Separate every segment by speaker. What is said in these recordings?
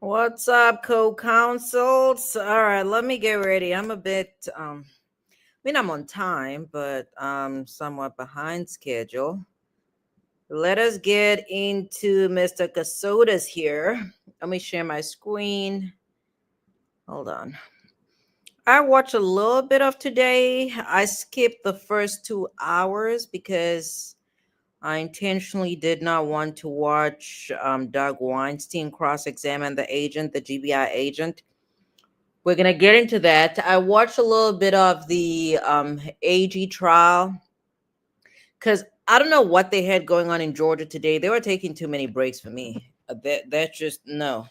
Speaker 1: What's up, co-counsels? All right, let me get ready. I'm a bit I'm on time, but somewhat behind schedule. Let us get into Mr. Casodas here. Let me share my screen. Hold on. I watched a little bit of today. I skipped the first 2 hours because I intentionally did not want to watch Doug Weinstein cross-examine the agent, the GBI agent. We're going to get into that. I watched a little bit of the AG trial because I don't know what they had going on in Georgia today. They were taking too many breaks for me. That's just no.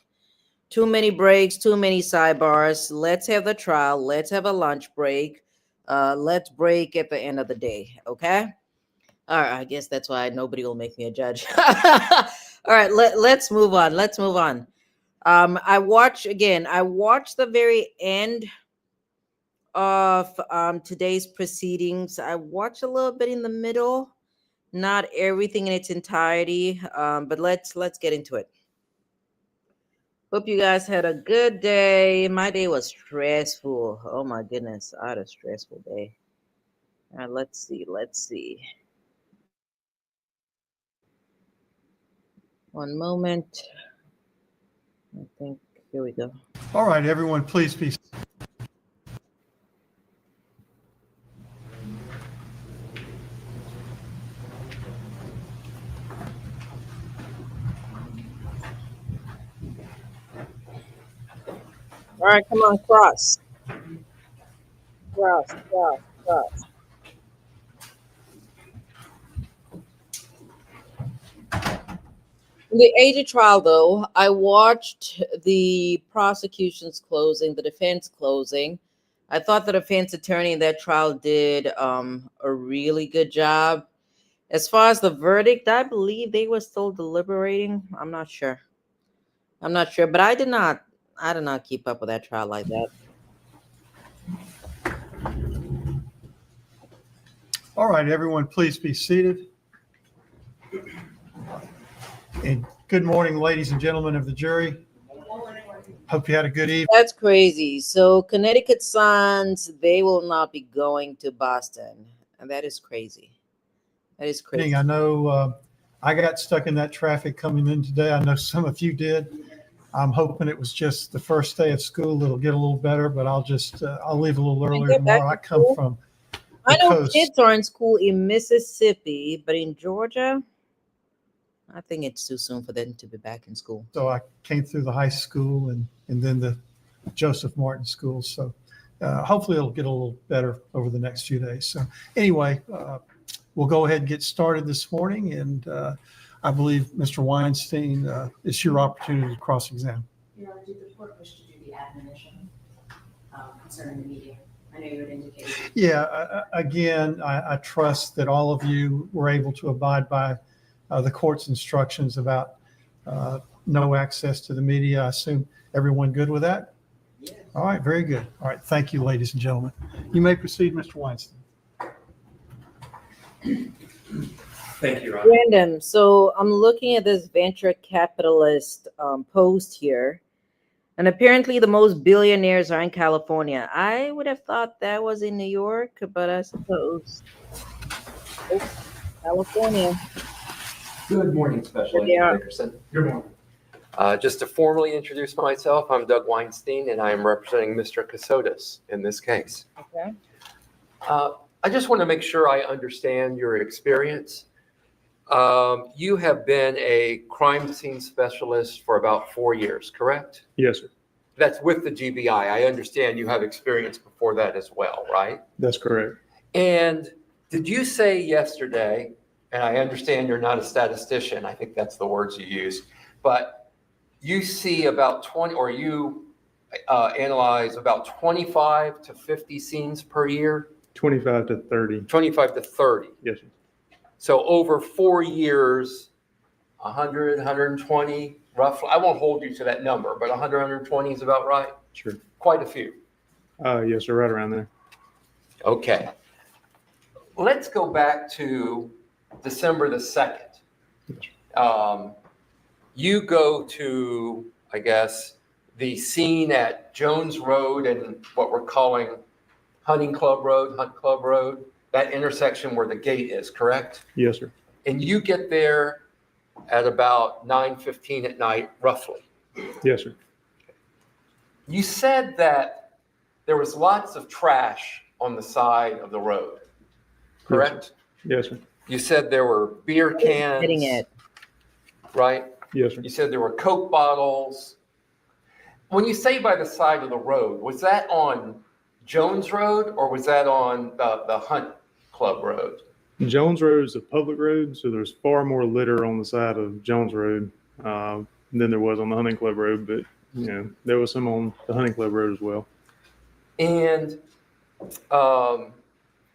Speaker 1: Too many breaks, too many sidebars. Let's have the trial. Let's have a lunch break. Let's break at the end of the day. Okay? All right. I guess that's why nobody will make me a judge. All right. Let's move on. Let's move on. I watched the very end of today's proceedings. I watched a little bit in the middle, not everything in its entirety. But let's get into it. Hope you guys had a good day. My day was stressful. Oh my goodness, I had a stressful day. All right, let's see. One moment. I think here we go.
Speaker 2: All right, everyone, please be.
Speaker 1: All right, come on, cross. In the AG trial, though, I watched the prosecution's closing, the defense closing. I thought the defense attorney in that trial did a really good job. As far as the verdict, I believe they were still deliberating. I'm not sure, but I did not keep up with that trial like that.
Speaker 2: All right, everyone, please be seated. And good morning, ladies and gentlemen of the jury. Hope you had a good evening.
Speaker 1: That's crazy. So Connecticut Suns, they will not be going to Boston, and that is crazy. That is crazy.
Speaker 2: I know I got stuck in that traffic coming in today. I know some of you did. I'm hoping it was just the first day of school. It'll get a little better, but I'll leave a little earlier tomorrow. I come from
Speaker 1: I know kids are in school in Mississippi, but in Georgia, I think it's too soon for them to be back in school.
Speaker 2: So I came through the high school and then the Joseph Martin school. So hopefully it'll get a little better over the next few days. So anyway, we'll go ahead and get started this morning. And I believe, Mr. Weinstein, it's your opportunity to cross-examine.
Speaker 3: Your Honor, did the court wish to do the admonition concerning the media? I know you had indicated.
Speaker 2: Yeah, again, I trust that all of you were able to abide by the court's instructions about no access to the media. I assume everyone good with that?
Speaker 3: Yes.
Speaker 2: All right, very good. All right, thank you, ladies and gentlemen. You may proceed, Mr. Weinstein.
Speaker 4: Thank you, Ron.
Speaker 1: Random. So I'm looking at this venture capitalist post here, and apparently the most billionaires are in California. I would have thought that was in New York, but I suppose California.
Speaker 4: Good morning, Special Agent Dickerson.
Speaker 2: Good morning.
Speaker 4: Just to formally introduce myself, I'm Doug Weinstein, and I am representing Mr. Casodas in this case.
Speaker 1: Okay.
Speaker 4: I just want to make sure I understand your experience. You have been a crime scene specialist for about 4 years, correct?
Speaker 5: Yes, sir.
Speaker 4: That's with the GBI. I understand you have experience before that as well, right?
Speaker 5: That's correct.
Speaker 4: And did you say yesterday, and I understand you're not a statistician, I think that's the words you use, but you see about 20, or you analyze about 25 to 50 scenes per year?
Speaker 5: 25 to 30.
Speaker 4: 25 to 30.
Speaker 5: Yes, sir.
Speaker 4: So over 4 years, 100, 120, roughly. I won't hold you to that number, but 100, 120 is about right?
Speaker 5: Sure.
Speaker 4: Quite a few.
Speaker 5: Yes, sir, right around there.
Speaker 4: Okay. Let's go back to December the 2nd. You go to, I guess, the scene at Jones Road and what we're calling Hunt Club Road, that intersection where the gate is, correct?
Speaker 5: Yes, sir.
Speaker 4: And you get there at about 9:15 at night, roughly.
Speaker 5: Yes, sir.
Speaker 4: You said that there was lots of trash on the side of the road, correct?
Speaker 5: Yes, sir.
Speaker 4: You said there were beer cans,
Speaker 1: Hitting it.
Speaker 4: right?
Speaker 5: Yes, sir.
Speaker 4: You said there were Coke bottles. When you say by the side of the road, was that on Jones Road or was that on the Hunt Club Road?
Speaker 5: Jones Road is a public road, so there's far more litter on the side of Jones Road than there was on the Hunting Club Road, but there was some on the Hunting Club Road as well.
Speaker 4: And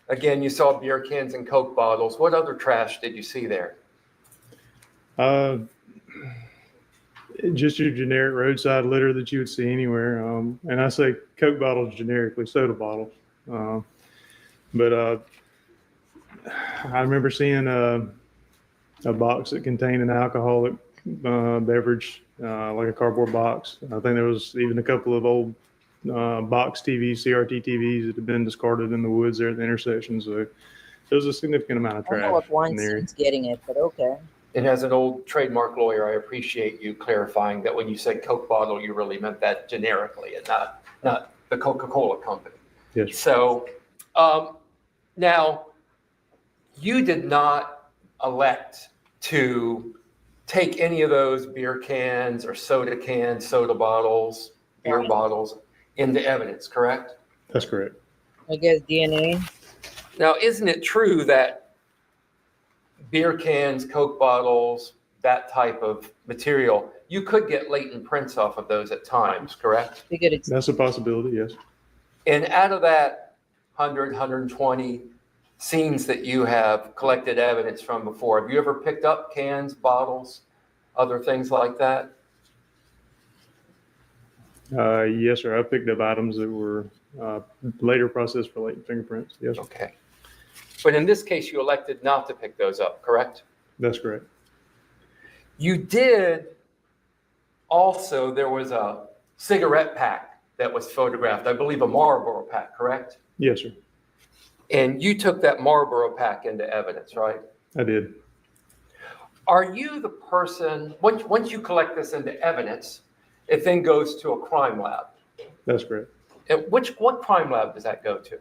Speaker 4: again, you saw beer cans and Coke bottles. What other trash did you see there?
Speaker 5: Just your generic roadside litter that you would see anywhere. And I say Coke bottles generically, soda bottles. But I remember seeing a box that contained an alcoholic beverage, like a cardboard box. I think there was even a couple of old box TVs, CRT TVs that had been discarded in the woods there at the intersection. So there was a significant amount of
Speaker 1: I don't
Speaker 5: trash
Speaker 1: know if
Speaker 5: in there.
Speaker 1: Weinstein's getting it, but okay.
Speaker 4: And as an old trademark lawyer, I appreciate you clarifying that when you said Coke bottle, you really meant that generically and not the Coca-Cola company.
Speaker 5: Yes, sir.
Speaker 4: So now you did not elect to take any of those beer cans or soda cans, soda bottles, beer
Speaker 1: Right.
Speaker 4: bottles into evidence, correct?
Speaker 5: That's correct.
Speaker 1: I guess DNA.
Speaker 4: Now, isn't it true that beer cans, Coke bottles, that type of material, you could get latent prints off of those at times, correct?
Speaker 1: We could
Speaker 5: That's a possibility, yes.
Speaker 4: And out of that 100, 120 scenes that you have collected evidence from before, have you ever picked up cans, bottles, other things like that?
Speaker 5: Yes, sir. I picked up items that were later processed for latent fingerprints. Yes, sir.
Speaker 4: Okay. But in this case, you elected not to pick those up, correct?
Speaker 5: That's correct.
Speaker 4: You did also, there was a cigarette pack that was photographed, I believe a Marlboro pack, correct?
Speaker 5: Yes, sir.
Speaker 4: And you took that Marlboro pack into evidence, right?
Speaker 5: I did.
Speaker 4: Are you the person, once you collect this into evidence, it then goes to a crime lab?
Speaker 5: That's correct.
Speaker 4: And what crime lab does that go to?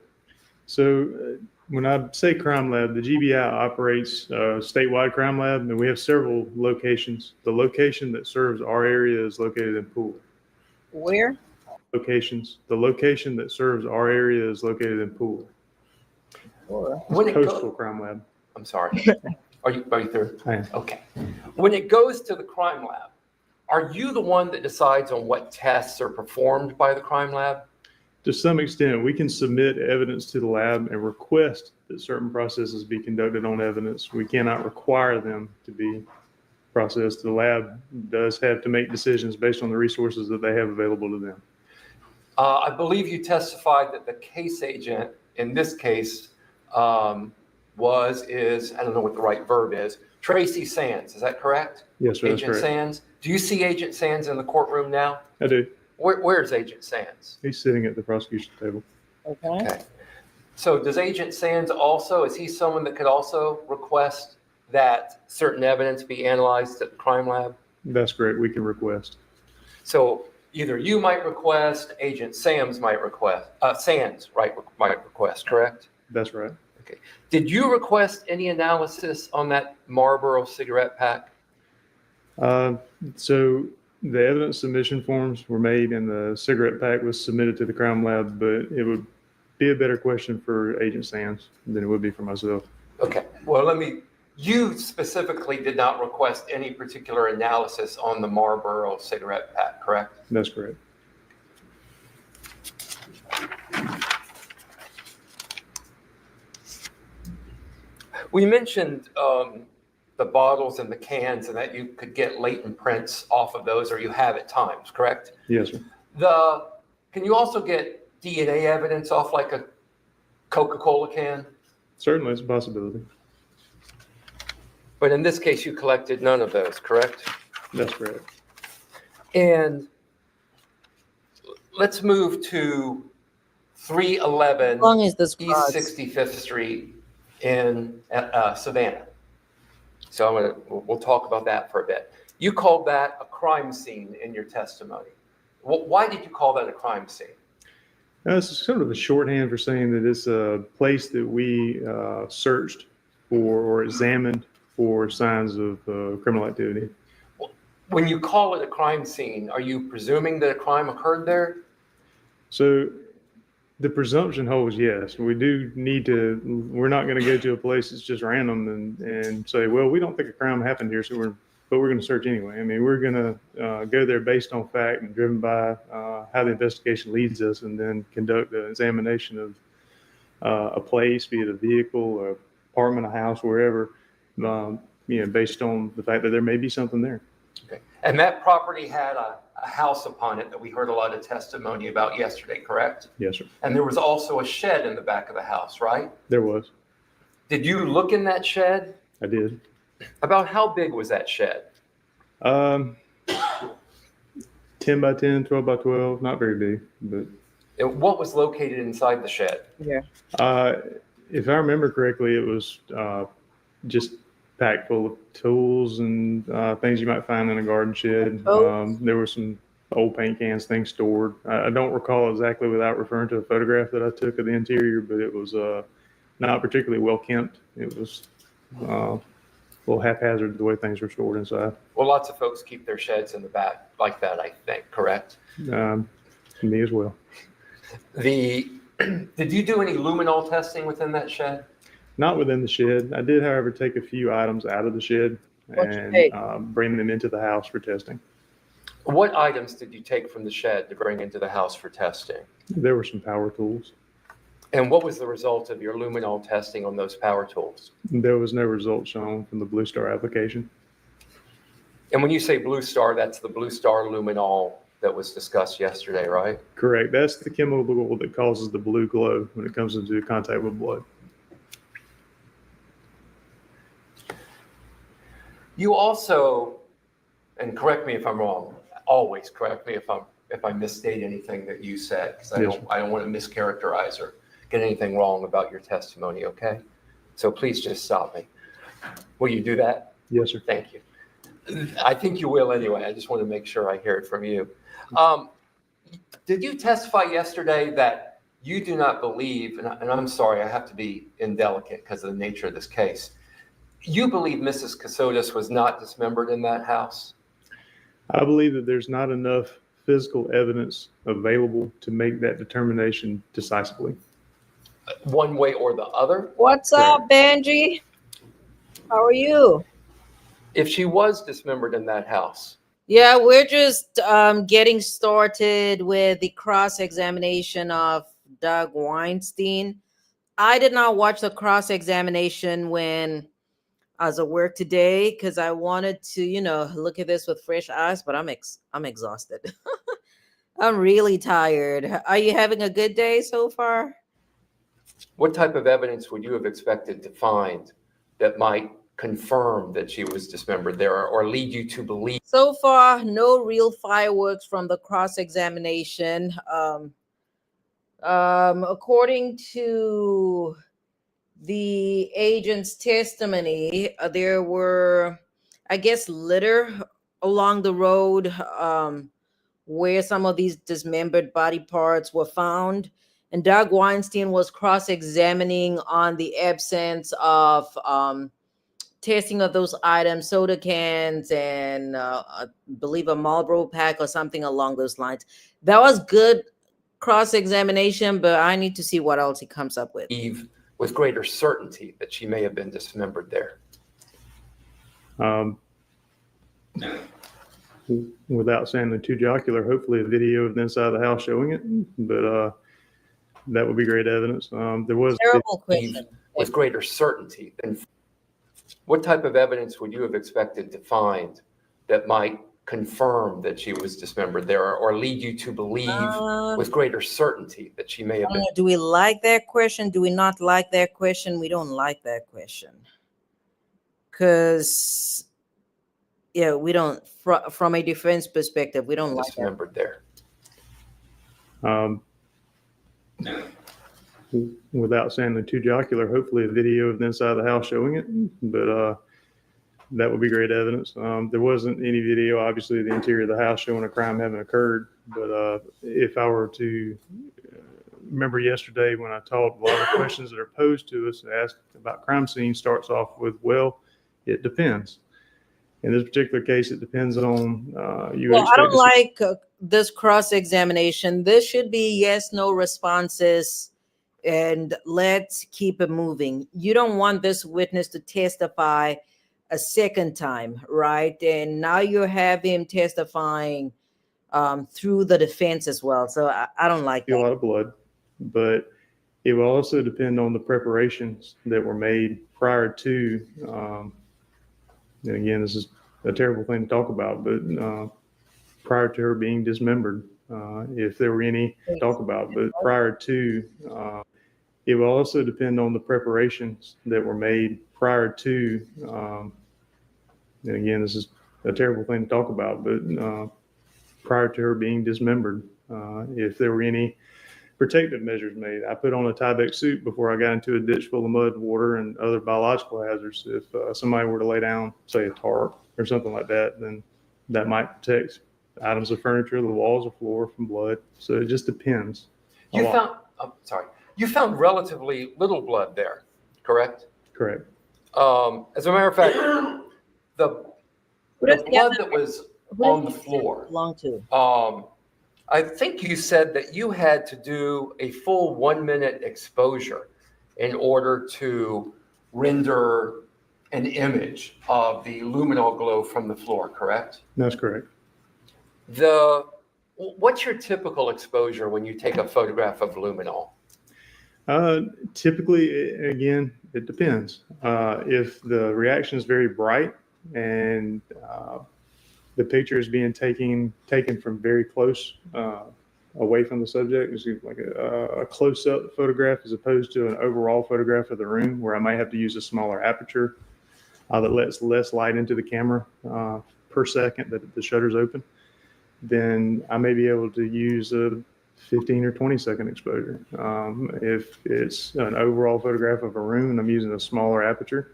Speaker 5: So when I say crime lab, the GBI operates a statewide crime lab, and we have several locations. The location that serves our area is located in Poole.
Speaker 1: Where?
Speaker 5: Locations. The location that serves our area is located in Poole.
Speaker 1: Or
Speaker 4: When it
Speaker 5: Coastal
Speaker 4: go-
Speaker 5: Crime Lab.
Speaker 4: I'm sorry. Are you through?
Speaker 5: I am.
Speaker 4: Okay. When it goes to the crime lab, are you the one that decides on what tests are performed by the crime lab?
Speaker 5: To some extent, we can submit evidence to the lab and request that certain processes be conducted on evidence. We cannot require them to be processed. The lab does have to make decisions based on the resources that they have available to them.
Speaker 4: I believe you testified that the case agent in this case I don't know what the right verb is, Tracy Sands. Is that correct?
Speaker 5: Yes, sir, that's
Speaker 4: Agent
Speaker 5: correct.
Speaker 4: Sands. Do you see Agent Sands in the courtroom now?
Speaker 5: I do.
Speaker 4: Where's Agent Sands?
Speaker 5: He's sitting at the prosecution table.
Speaker 1: okay.
Speaker 4: Okay. So does Agent Sands also, is he someone that could also request that certain evidence be analyzed at the crime lab?
Speaker 5: That's correct. We can request.
Speaker 4: So either you might request, Agent Sands might request, might request, correct?
Speaker 5: That's right.
Speaker 4: Okay. Did you request any analysis on that Marlboro cigarette pack?
Speaker 5: So the evidence submission forms were made and the cigarette pack was submitted to the crime lab, but it would be a better question for Agent Sands than it would be for myself.
Speaker 4: Okay. Well, you specifically did not request any particular analysis on the Marlboro cigarette pack, correct?
Speaker 5: That's correct.
Speaker 4: We mentioned the bottles and the cans and that you could get latent prints off of those, or you have at times, correct?
Speaker 5: Yes, sir.
Speaker 4: Can you also get DNA evidence off like a Coca-Cola can?
Speaker 5: Certainly, it's a possibility.
Speaker 4: But in this case, you collected none of those, correct?
Speaker 5: That's correct.
Speaker 4: And let's move to
Speaker 1: How
Speaker 4: 311
Speaker 1: long is this
Speaker 4: East
Speaker 1: cross?
Speaker 4: 65th Street in Savannah. So we'll talk about that for a bit. You called that a crime scene in your testimony. Why did you call that a crime scene?
Speaker 5: It's sort of a shorthand for saying that it's a place that we searched for or examined for signs of criminal activity.
Speaker 4: When you call it a crime scene, are you presuming that a crime occurred there?
Speaker 5: So the presumption holds yes. We do need to, we're not going to go to a place that's just random and say, well, we don't think a crime happened here, but we're going to search anyway. I mean, we're going to go there based on fact and driven by how the investigation leads us, and then conduct an examination of a place, be it a vehicle, or apartment, a house, wherever, based on the fact that there may be something there.
Speaker 4: Okay. And that property had a house upon it that we heard a lot of testimony about yesterday, correct?
Speaker 5: Yes, sir.
Speaker 4: And there was also a shed in the back of the house, right?
Speaker 5: There was.
Speaker 4: Did you look in that shed?
Speaker 5: I did.
Speaker 4: About how big was that shed?
Speaker 5: 10 by 10, 12 by 12, not very big, but
Speaker 4: And what was located inside the shed?
Speaker 1: Yeah.
Speaker 5: if I remember correctly, it was just packed full of tools and things you might find in a garden shed.
Speaker 1: Oh.
Speaker 5: There were some old paint cans, things stored. I don't recall exactly without referring to a photograph that I took of the interior, but it was not particularly well kept. It was a little haphazard the way things were stored inside.
Speaker 4: Well, lots of folks keep their sheds in the back like that, I think, correct?
Speaker 5: Me as well.
Speaker 4: Did you do any luminol testing within that shed?
Speaker 5: Not within the shed. I did, however, take a few items out of the shed
Speaker 1: What'd you take?
Speaker 5: and bring them into the house for testing.
Speaker 4: What items did you take from the shed to bring into the house for testing?
Speaker 5: There were some power tools.
Speaker 4: And what was the result of your luminol testing on those power tools?
Speaker 5: There was no result shown from the Blue Star application.
Speaker 4: And when you say Blue Star, that's the Blue Star luminol that was discussed yesterday, right?
Speaker 5: Correct. That's the chemical that causes the blue glow when it comes into contact with blood.
Speaker 4: You also, and correct me if I'm wrong, always correct me if I misstate anything that you said, because
Speaker 5: Yes, sir.
Speaker 4: I don't want to mischaracterize or get anything wrong about your testimony, okay? So please just stop me. Will you do that?
Speaker 5: Yes, sir.
Speaker 4: Thank you. I think you will anyway. I just want to make sure I hear it from you. Did you testify yesterday that you do not believe, and I'm sorry, I have to be indelicate because of the nature of this case. You believe Mrs. Casotis was not dismembered in that house?
Speaker 5: I believe that there's not enough physical evidence available to make that determination decisively.
Speaker 4: One way or the other?
Speaker 1: What's up, Benji? How are you?
Speaker 4: If she was dismembered in that house,
Speaker 1: Yeah, we're just getting started with the cross-examination of Doug Weinstein. I did not watch the cross-examination when I was at work today because I wanted to, look at this with fresh eyes, but I'm exhausted. I'm really tired. Are you having a good day so far?
Speaker 4: what type of evidence would you have expected to find that might confirm that she was dismembered there or lead you to believe?
Speaker 1: So far, no real fireworks from the cross-examination. According to the agent's testimony, there were, I guess, litter along the road where some of these dismembered body parts were found. And Doug Weinstein was cross-examining on the absence of testing of those items, soda cans, and I believe a Marlboro pack or something along those lines. That was good cross-examination, but I need to see what else he comes up with.
Speaker 4: With greater certainty that she may have been dismembered there?
Speaker 5: Without sounding too jocular, hopefully a video of the inside of the house showing it, but that would be great evidence. There was
Speaker 1: Terrible question.
Speaker 4: With greater certainty than what type of evidence would you have expected to find that might confirm that she was dismembered there or lead you to believe with greater certainty that she may have been?
Speaker 1: Do we like that question? Do we not like that question? We don't like that question. Because, yeah, we don't, from a defense perspective, we don't like that.
Speaker 4: Dismembered there.
Speaker 5: Um, without sounding too jocular, hopefully a video of the inside of the house showing it, but that would be great evidence. There wasn't any video, obviously, of the interior of the house showing a crime having occurred, but if I were to remember yesterday when I talked, a lot of questions that are posed to us asked about crime scene starts off with, well, it depends. In this particular case, it depends on you.
Speaker 1: Well, I don't like this cross-examination. This should be yes, no responses, and let's keep it moving. You don't want this witness to testify a second time, right? And now you have him testifying through the defense as well. So I don't like
Speaker 5: a
Speaker 1: that.
Speaker 5: lot of blood, but it will also depend on the preparations that were made prior to. And again, this is a terrible thing to talk about, but prior to her being dismembered, if there were any to talk about, but prior to, it will also depend on the preparations that were made prior to. And again, this is a terrible thing to talk about, but prior to her being dismembered, if there were any protective measures made. I put on a Tyvek suit before I got into a ditch full of mud, water, and other biological hazards. If somebody were to lay down, say, a tarp or something like that, then that might protect items of furniture, the walls or floor from blood. So it just depends.
Speaker 4: You found relatively little blood there, correct?
Speaker 5: Correct.
Speaker 4: As a matter of fact, the blood that was on the floor.
Speaker 1: Belong to.
Speaker 4: I think you said that you had to do a full 1 minute exposure in order to render an image of the luminol glow from the floor, correct?
Speaker 5: That's correct.
Speaker 4: What's your typical exposure when you take a photograph of luminol?
Speaker 5: Typically, again, it depends. If the reaction is very bright and the picture is being taken from very close away from the subject, it's like a close-up photograph as opposed to an overall photograph of the room where I might have to use a smaller aperture that lets less light into the camera per second that the shutter's open, then I may be able to use a 15 or 20 second exposure. If it's an overall photograph of a room and I'm using a smaller aperture,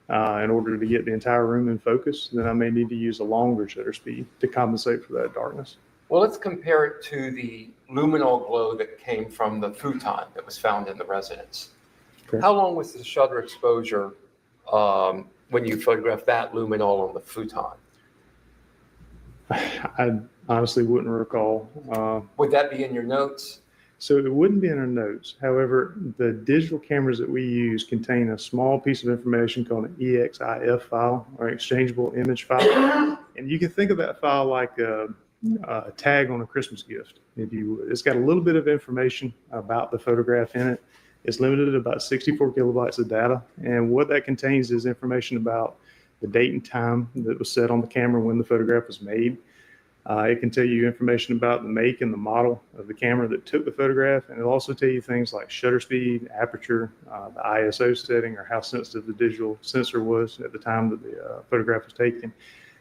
Speaker 5: in order to get the entire room in focus, then I may need to use a longer shutter speed to compensate for that darkness.
Speaker 4: Well, let's compare it to the luminol glow that came from the futon that was found in the residence.
Speaker 5: Okay.
Speaker 4: How long was the shutter exposure when you photographed that luminol on the futon?
Speaker 5: I honestly wouldn't recall.
Speaker 4: Would that be in your notes?
Speaker 5: So it wouldn't be in our notes. However, the digital cameras that we use contain a small piece of information called an EXIF file, or exchangeable image file. And you can think of that file like a tag on a Christmas gift, if you would. It's got a little bit of information about the photograph in it. It's limited to about 64 kilobytes of data. And what that contains is information about the date and time that was set on the camera when the photograph was made. It can tell you information about the make and the model of the camera that took the photograph, and it'll also tell you things like shutter speed, aperture, the ISO setting, or how sensitive the digital sensor was at the time that the photograph was taken.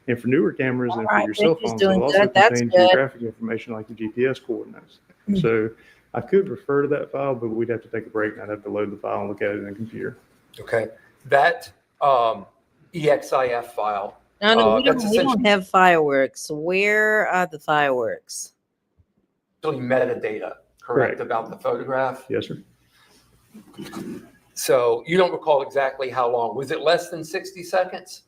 Speaker 5: And for newer cameras and for your cell phones, it'll also contain geographic information like the GPS coordinates. So I could refer to that file, but we'd have to take a break and I'd have to load the file and look at it in a computer.
Speaker 4: Okay. That EXIF file.
Speaker 1: No, we don't have fireworks. Where are the fireworks?
Speaker 4: Actually metadata, correct, about the photograph?
Speaker 5: Yes, sir.
Speaker 4: So you don't recall exactly how long. Was it less than 60 seconds?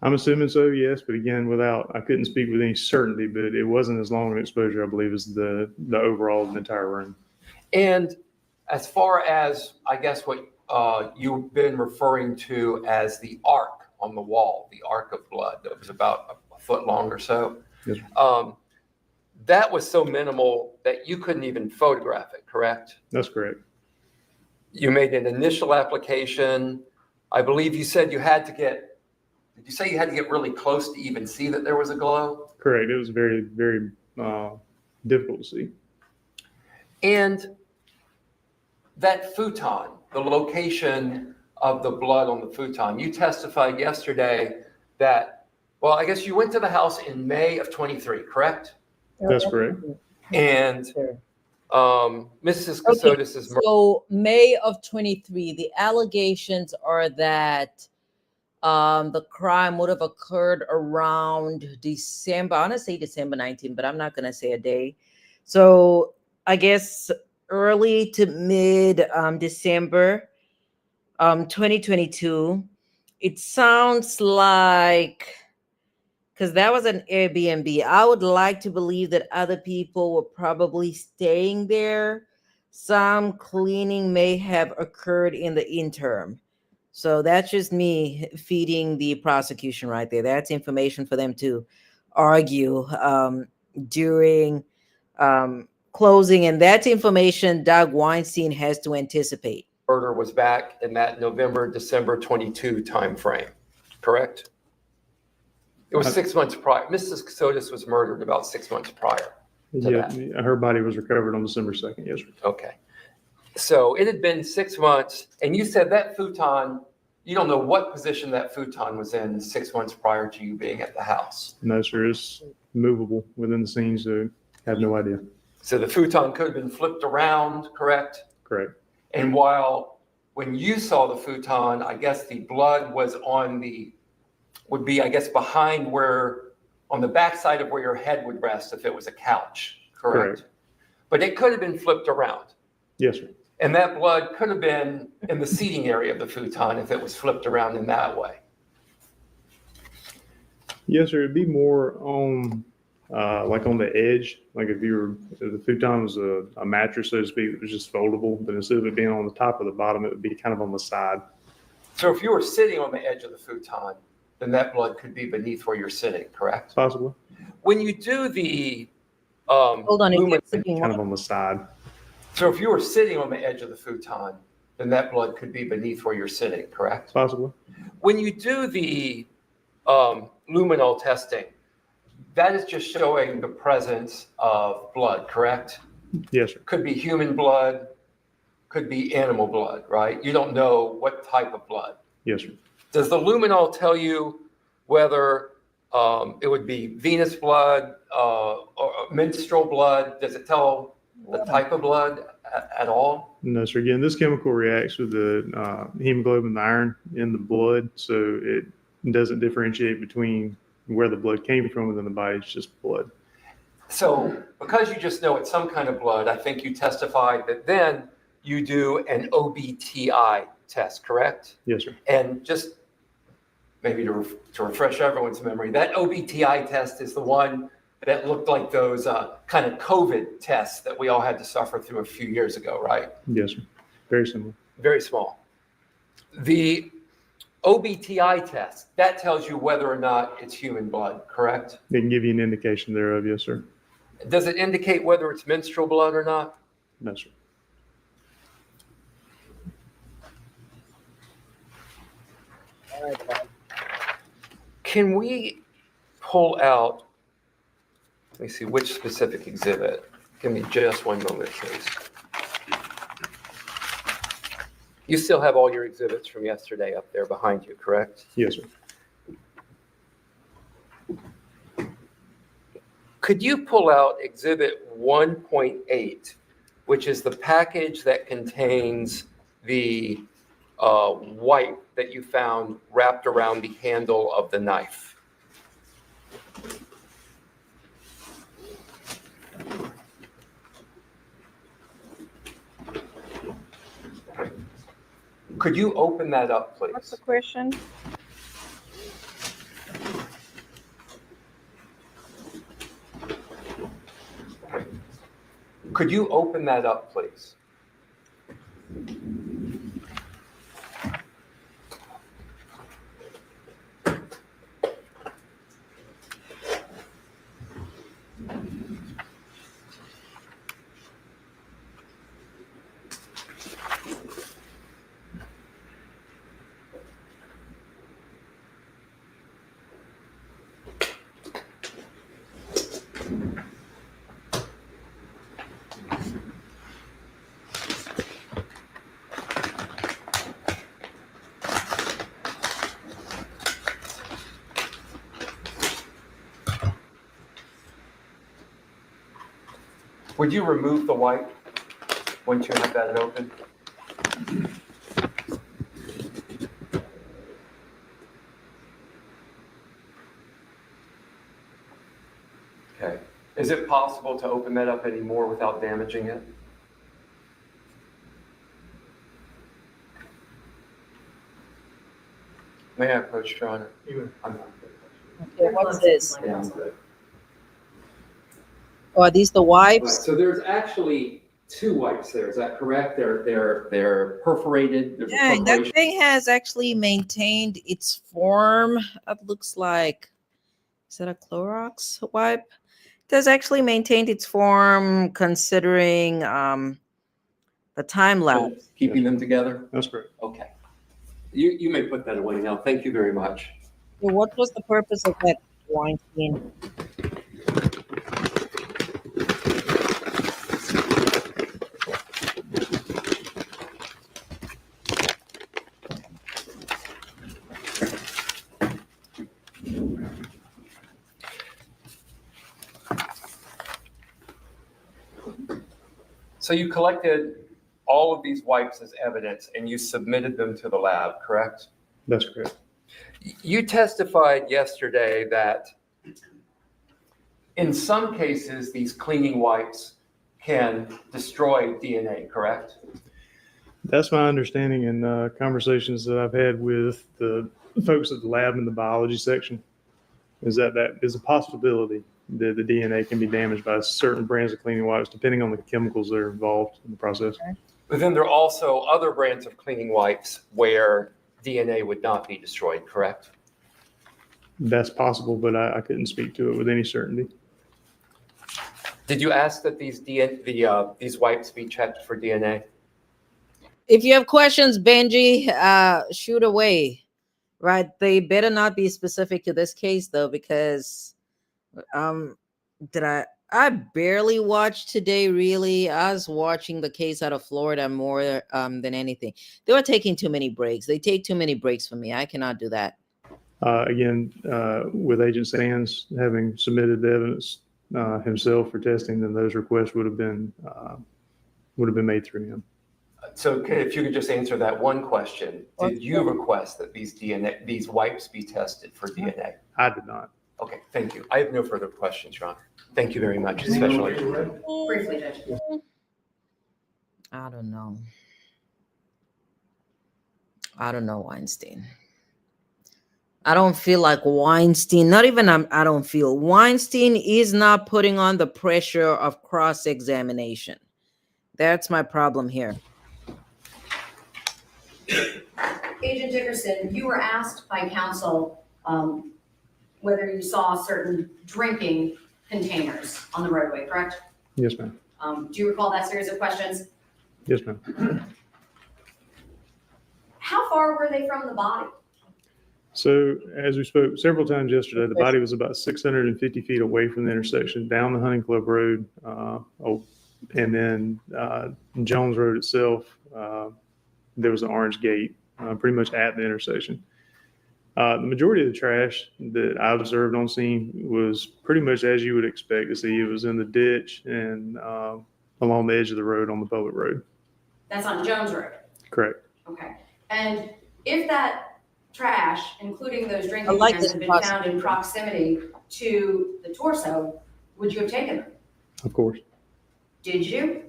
Speaker 5: I'm assuming so, yes. But again, I couldn't speak with any certainty, but it wasn't as long an exposure, I believe, as the overall of the entire room.
Speaker 4: And as far as, I guess, what you've been referring to as the arc on the wall, the arc of blood that was about a foot long or so.
Speaker 5: Yes,
Speaker 4: that was so minimal that you couldn't even photograph it, correct?
Speaker 5: that's correct.
Speaker 4: You made an initial application. I believe you said you had to get, did you say you had to get really close to even see that there was a glow?
Speaker 5: Correct. It was very, very difficult to see.
Speaker 4: And that futon, the location of the blood on the futon. You testified yesterday that, well, I guess you went to the house in May of 23, correct?
Speaker 5: That's correct.
Speaker 4: And Mrs.
Speaker 1: Okay,
Speaker 4: Casotis is murdered.
Speaker 1: so May of 23, the allegations are that the crime would have occurred around December. I want to say December 19th, but I'm not going to say a day. So I guess early to mid December 2022. It sounds like, because that was an Airbnb. I would like to believe that other people were probably staying there. Some cleaning may have occurred in the interim. So that's just me feeding the prosecution right there. That's information for them to argue during closing. And that's information Doug Weinstein has to anticipate.
Speaker 4: Murder was back in that November, December 22 timeframe, correct? It was 6 months prior. Mrs. Casotis was murdered about 6 months prior.
Speaker 5: Yeah, her body was recovered on December 2nd. Yes, sir.
Speaker 4: Okay. So it had been 6 months, and you said that futon, you don't know what position that futon was in 6 months prior to you being at the house.
Speaker 5: No, sir. It's movable within the scene, so I have no idea.
Speaker 4: So the futon could have been flipped around, correct?
Speaker 5: Correct.
Speaker 4: And while when you saw the futon, I guess the blood was would be, I guess, behind on the backside of where your head would rest if it was a couch, correct? But it could have been flipped around.
Speaker 5: Yes, sir.
Speaker 4: And that blood could have been in the seating area of the futon if it was flipped around in that way.
Speaker 5: Yes, sir. It'd be more on, like on the edge. Like if the futon was a mattress, so to speak, it was just foldable. But instead of it being on the top or the bottom, it would be kind of on the side.
Speaker 4: So if you were sitting on the edge of the futon, then that blood could be beneath where you're sitting, correct?
Speaker 5: Possibly.
Speaker 4: When you do the
Speaker 1: Hold on,
Speaker 5: Kind of on the side.
Speaker 4: so if you were sitting on the edge of the futon, then that blood could be beneath where you're sitting, correct?
Speaker 5: Possibly.
Speaker 4: When you do the luminol testing, that is just showing the presence of blood, correct?
Speaker 5: Yes, sir.
Speaker 4: Could be human blood, could be animal blood, right? You don't know what type of blood.
Speaker 5: Yes, sir.
Speaker 4: Does the luminol tell you whether it would be venous blood or menstrual blood? Does it tell the type of blood at all?
Speaker 5: No, sir. Again, this chemical reacts with the hemoglobin, the iron in the blood, so it doesn't differentiate between where the blood came from within the body. It's just blood.
Speaker 4: So because you just know it's some kind of blood, I think you testified that then you do an OBTI test, correct?
Speaker 5: Yes, sir.
Speaker 4: And just maybe to refresh everyone's memory, that OBTI test is the one that looked like those kind of COVID tests that we all had to suffer through a few years ago, right?
Speaker 5: Yes, sir. Very similar.
Speaker 4: Very small. The OBTI test, that tells you whether or not it's human blood, correct?
Speaker 5: It can give you an indication thereof. Yes, sir.
Speaker 4: Does it indicate whether it's menstrual blood or not?
Speaker 5: No, sir.
Speaker 4: Can we pull out, let me see, which specific exhibit? Give me just one moment, please. You still have all your exhibits from yesterday up there behind you, correct?
Speaker 5: Yes, sir.
Speaker 4: Could you pull out exhibit 1.8, which is the package that contains the wipe that you found wrapped around the handle of the knife? Could you open that up, please?
Speaker 6: What's the question?
Speaker 4: Could you open that up, please? Would you remove the wipe? once you have that open. Okay. Is it possible to open that up anymore without damaging it? May I approach, Your Honor? I'm not good.
Speaker 1: Okay, what's this?
Speaker 4: Yeah, I'm good.
Speaker 1: Oh, are these the
Speaker 4: Right,
Speaker 1: wipes?
Speaker 4: so there's actually two wipes there, is that correct? They're perforated, there's a
Speaker 1: Dang, that
Speaker 4: perforation.
Speaker 1: thing has actually maintained its form. It looks like, is that a Clorox wipe? It has actually maintained its form considering the time lapse.
Speaker 4: Keeping them together?
Speaker 5: That's correct.
Speaker 4: Okay. You may put that away now, thank you very much.
Speaker 1: So what was the purpose of that, Weinstein?
Speaker 4: So you collected all of these wipes as evidence and you submitted them to the lab, correct?
Speaker 5: That's correct.
Speaker 4: You testified yesterday that in some cases, these cleaning wipes can destroy DNA, correct?
Speaker 5: That's my understanding in conversations that I've had with the folks at the lab in the biology section, is that is a possibility that the DNA can be damaged by certain brands of cleaning wipes, depending on the chemicals that are involved in the process.
Speaker 4: But then there are also other brands of cleaning wipes where DNA would not be destroyed, correct?
Speaker 5: That's possible, but I couldn't speak to it with any certainty.
Speaker 4: Did you ask that these wipes be checked for DNA?
Speaker 1: If you have questions, Benji, shoot away. Right? They better not be specific to this case though, because I barely watched today, really. I was watching the case out of Florida more than anything. They were taking too many breaks. They take too many breaks for me. I cannot do that.
Speaker 5: Again, with Agent Sands having submitted the evidence himself for testing, then those requests would have been made through him.
Speaker 4: So if you could just answer that one question, did you request that these wipes be tested for DNA?
Speaker 5: I did not.
Speaker 4: Okay, thank you. I have no further questions, Your Honor. Thank you very much, Special Agent.
Speaker 3: Briefly, Judge.
Speaker 1: I don't know, Weinstein. I don't feel like Weinstein, not even I don't feel Weinstein is not putting on the pressure of cross-examination. That's my problem here.
Speaker 3: Agent Dickerson, you were asked by counsel whether you saw certain drinking containers on the roadway, correct?
Speaker 5: Yes, ma'am.
Speaker 3: Do you recall that series of questions?
Speaker 5: Yes, ma'am.
Speaker 3: How far were they from the body?
Speaker 5: So as we spoke several times yesterday, the body was about 650 feet away from the intersection, down the Hunting Club Road, and then Jones Road itself. There was an orange gate pretty much at the intersection. The majority of the trash that I observed on scene was pretty much as you would expect to see. It was in the ditch and along the edge of the road on the public road.
Speaker 3: That's on Jones Road.
Speaker 5: Correct.
Speaker 3: Okay. And if that trash, including those drinking
Speaker 1: like
Speaker 3: cans,
Speaker 1: this
Speaker 3: had been found in proximity to the torso, would you have taken them?
Speaker 5: Of course.
Speaker 3: Did you,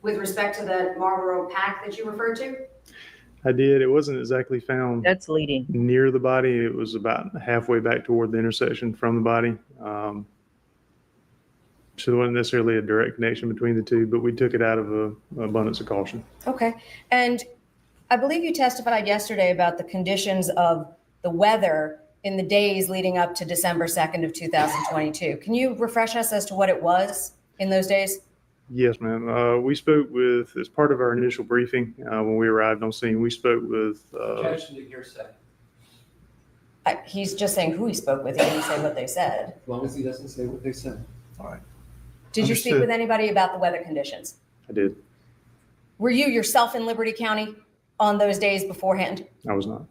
Speaker 3: with respect to the Marlboro pack that you referred to?
Speaker 5: I did. It wasn't exactly found
Speaker 1: That's leading.
Speaker 5: near the body. It was about halfway back toward the intersection from the body. So there wasn't necessarily a direct connection between the two, but we took it out of an abundance of caution.
Speaker 3: Okay. And I believe you testified yesterday about the conditions of the weather in the days leading up to December 2nd of 2022. Can you refresh us as to what it was in those days?
Speaker 5: Yes, ma'am. We spoke with, as part of our initial briefing, when we arrived on scene, we spoke with.
Speaker 4: Objection to hearsay.
Speaker 3: He's just saying who he spoke with. He didn't say what they said.
Speaker 4: As long as he doesn't say what they said.
Speaker 2: All right.
Speaker 3: Did you speak
Speaker 2: Understood.
Speaker 3: with anybody about the weather conditions?
Speaker 5: I did.
Speaker 3: Were you yourself in Liberty County on those days beforehand?
Speaker 5: I was not.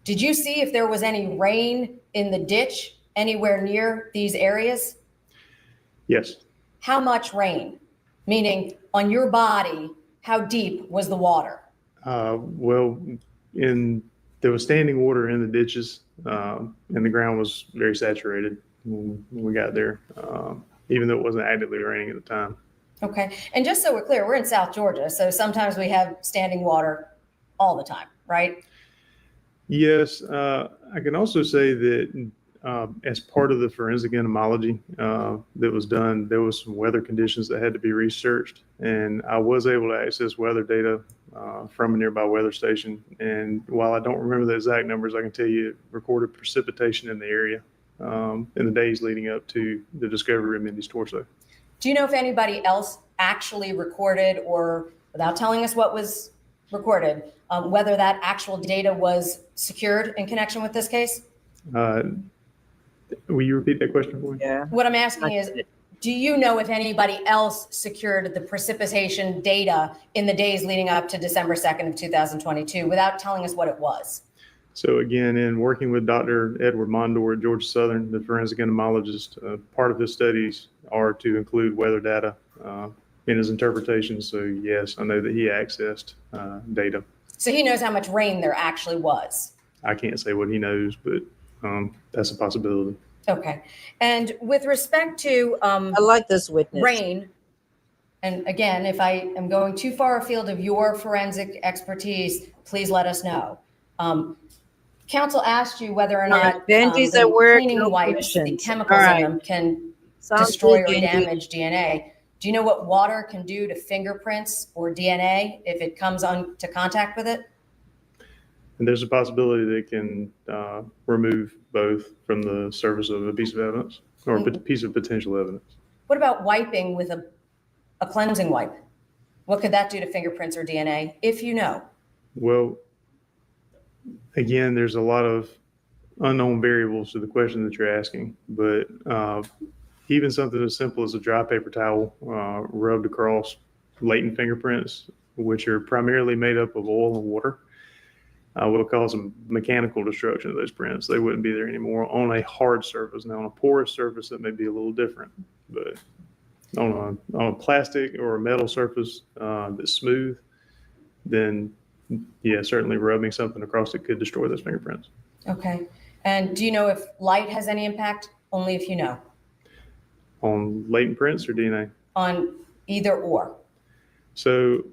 Speaker 3: Did you see if there was any rain in the ditch anywhere near these areas?
Speaker 5: Yes.
Speaker 3: How much rain? Meaning, on your body, how deep was the water?
Speaker 5: Well, there was standing water in the ditches, and the ground was very saturated when we got there, even though it wasn't actively raining at the time.
Speaker 3: Okay. And just so we're clear, we're in South Georgia, so sometimes we have standing water all the time, right?
Speaker 5: Yes, I can also say that as part of the forensic entomology that was done, there was some weather conditions that had to be researched, and I was able to access weather data from a nearby weather station. And while I don't remember the exact numbers, I can tell you it recorded precipitation in the area in the days leading up to the discovery of Mindy's torso.
Speaker 3: Do you know if anybody else actually recorded, or without telling us what was recorded, whether that actual data was secured in connection with this case?
Speaker 5: Will you repeat that question for me?
Speaker 1: Yeah.
Speaker 3: What I'm asking is, do you know if anybody else secured the precipitation data in the days leading up to December 2nd of 2022 without telling us what it was?
Speaker 5: So again, in working with Dr. Edward Mondor at Georgia Southern, the forensic entomologist, part of his studies are to include weather data in his interpretation. So yes, I know that he accessed data.
Speaker 3: So he knows how much rain there actually was.
Speaker 5: I can't say what he knows, but that's a possibility.
Speaker 3: Okay. And with respect to
Speaker 1: I like this witness.
Speaker 3: rain, and again, if I am going too far afield of your forensic expertise, please let us know. Counsel asked you whether or not
Speaker 1: Benji's
Speaker 3: the
Speaker 1: at work,
Speaker 3: cleaning
Speaker 1: no
Speaker 3: wipes, the
Speaker 1: questions.
Speaker 3: chemicals
Speaker 1: All right.
Speaker 3: in them can
Speaker 1: Sounds
Speaker 3: destroy
Speaker 1: good,
Speaker 3: or
Speaker 1: Benji.
Speaker 3: damage DNA. Do you know what water can do to fingerprints or DNA if it comes into contact with it?
Speaker 5: And there's a possibility that it can remove both from the surface of a piece of evidence or a piece of potential evidence.
Speaker 3: What about wiping with a cleansing wipe? What could that do to fingerprints or DNA, if you know?
Speaker 5: Well, again, there's a lot of unknown variables to the question that you're asking, but even something as simple as a dry paper towel rubbed across latent fingerprints, which are primarily made up of oil and water, will cause some mechanical destruction of those prints. They wouldn't be there anymore on a hard surface. Now, on a porous surface, that may be a little different, but on a plastic or a metal surface that's smooth, then yeah, certainly rubbing something across it could destroy those fingerprints.
Speaker 3: Okay. And do you know if light has any impact? Only if you know.
Speaker 5: On latent prints or DNA?
Speaker 3: On either or.
Speaker 5: So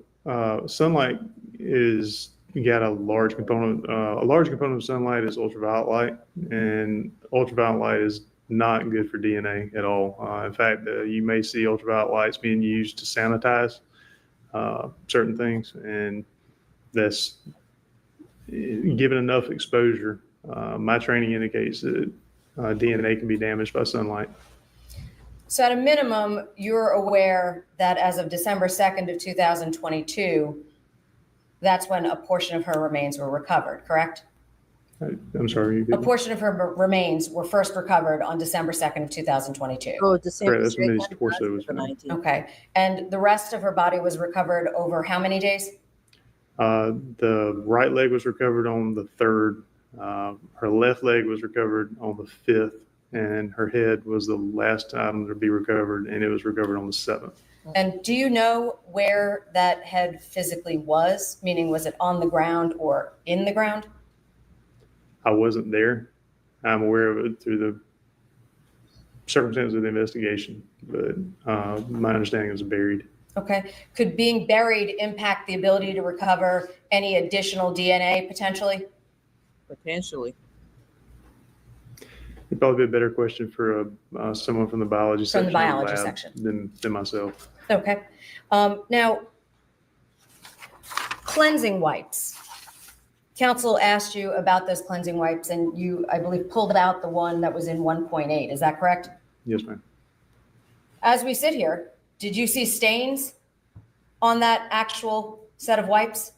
Speaker 5: sunlight is, you got a large component of sunlight is ultraviolet light, and ultraviolet light is not good for DNA at all. In fact, you may see ultraviolet lights being used to sanitize certain things, and that's given enough exposure. My training indicates that DNA can be damaged by sunlight.
Speaker 3: So at a minimum, you're aware that as of December 2nd of 2022, that's when a portion of her remains were recovered, correct?
Speaker 5: I'm sorry.
Speaker 3: A portion of her remains were first recovered on December 2nd of 2022.
Speaker 1: Oh, December
Speaker 5: Correct, that's when his
Speaker 1: 2nd,
Speaker 5: torso was
Speaker 1: not
Speaker 5: found.
Speaker 1: 19.
Speaker 3: Okay. And the rest of her body was recovered over how many days?
Speaker 5: The right leg was recovered on the 3rd. Her left leg was recovered on the 5th, and her head was the last item to be recovered, and it was recovered on the 7th.
Speaker 3: And do you know where that head physically was? Meaning, was it on the ground or in the ground?
Speaker 5: I wasn't there. I'm aware of it through the circumstances of the investigation, but my understanding is buried.
Speaker 3: Okay. Could being buried impact the ability to recover any additional DNA potentially?
Speaker 1: Potentially.
Speaker 5: It'd probably be a better question for someone from the biology section.
Speaker 3: From the biology
Speaker 5: lab
Speaker 3: section.
Speaker 5: Than myself.
Speaker 3: Okay. Now, cleansing wipes. Counsel asked you about those cleansing wipes, and you, I believe, pulled out the one that was in 1.8. Is that correct?
Speaker 5: Yes, ma'am.
Speaker 3: As we sit here, did you see stains on that actual set of wipes?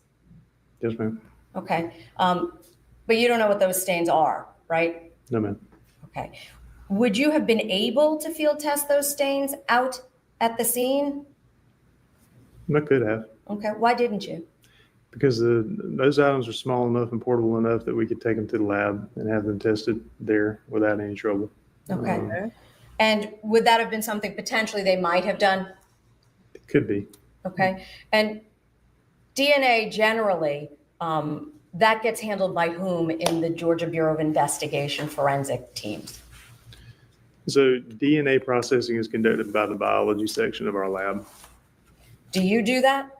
Speaker 5: Yes, ma'am.
Speaker 3: Okay. But you don't know what those stains are, right?
Speaker 5: No, ma'am.
Speaker 3: Okay. Would you have been able to field test those stains out at the scene?
Speaker 5: I could have.
Speaker 3: Okay. Why didn't you?
Speaker 5: Because those items are small enough and portable enough that we could take them to the lab and have them tested there without any trouble.
Speaker 3: Okay. And would that have been something potentially they might have done?
Speaker 5: It could be.
Speaker 3: Okay. And DNA generally, that gets handled by whom in the Georgia Bureau of Investigation forensic teams?
Speaker 5: So DNA processing is conducted by the biology section of our lab.
Speaker 3: Do you do that?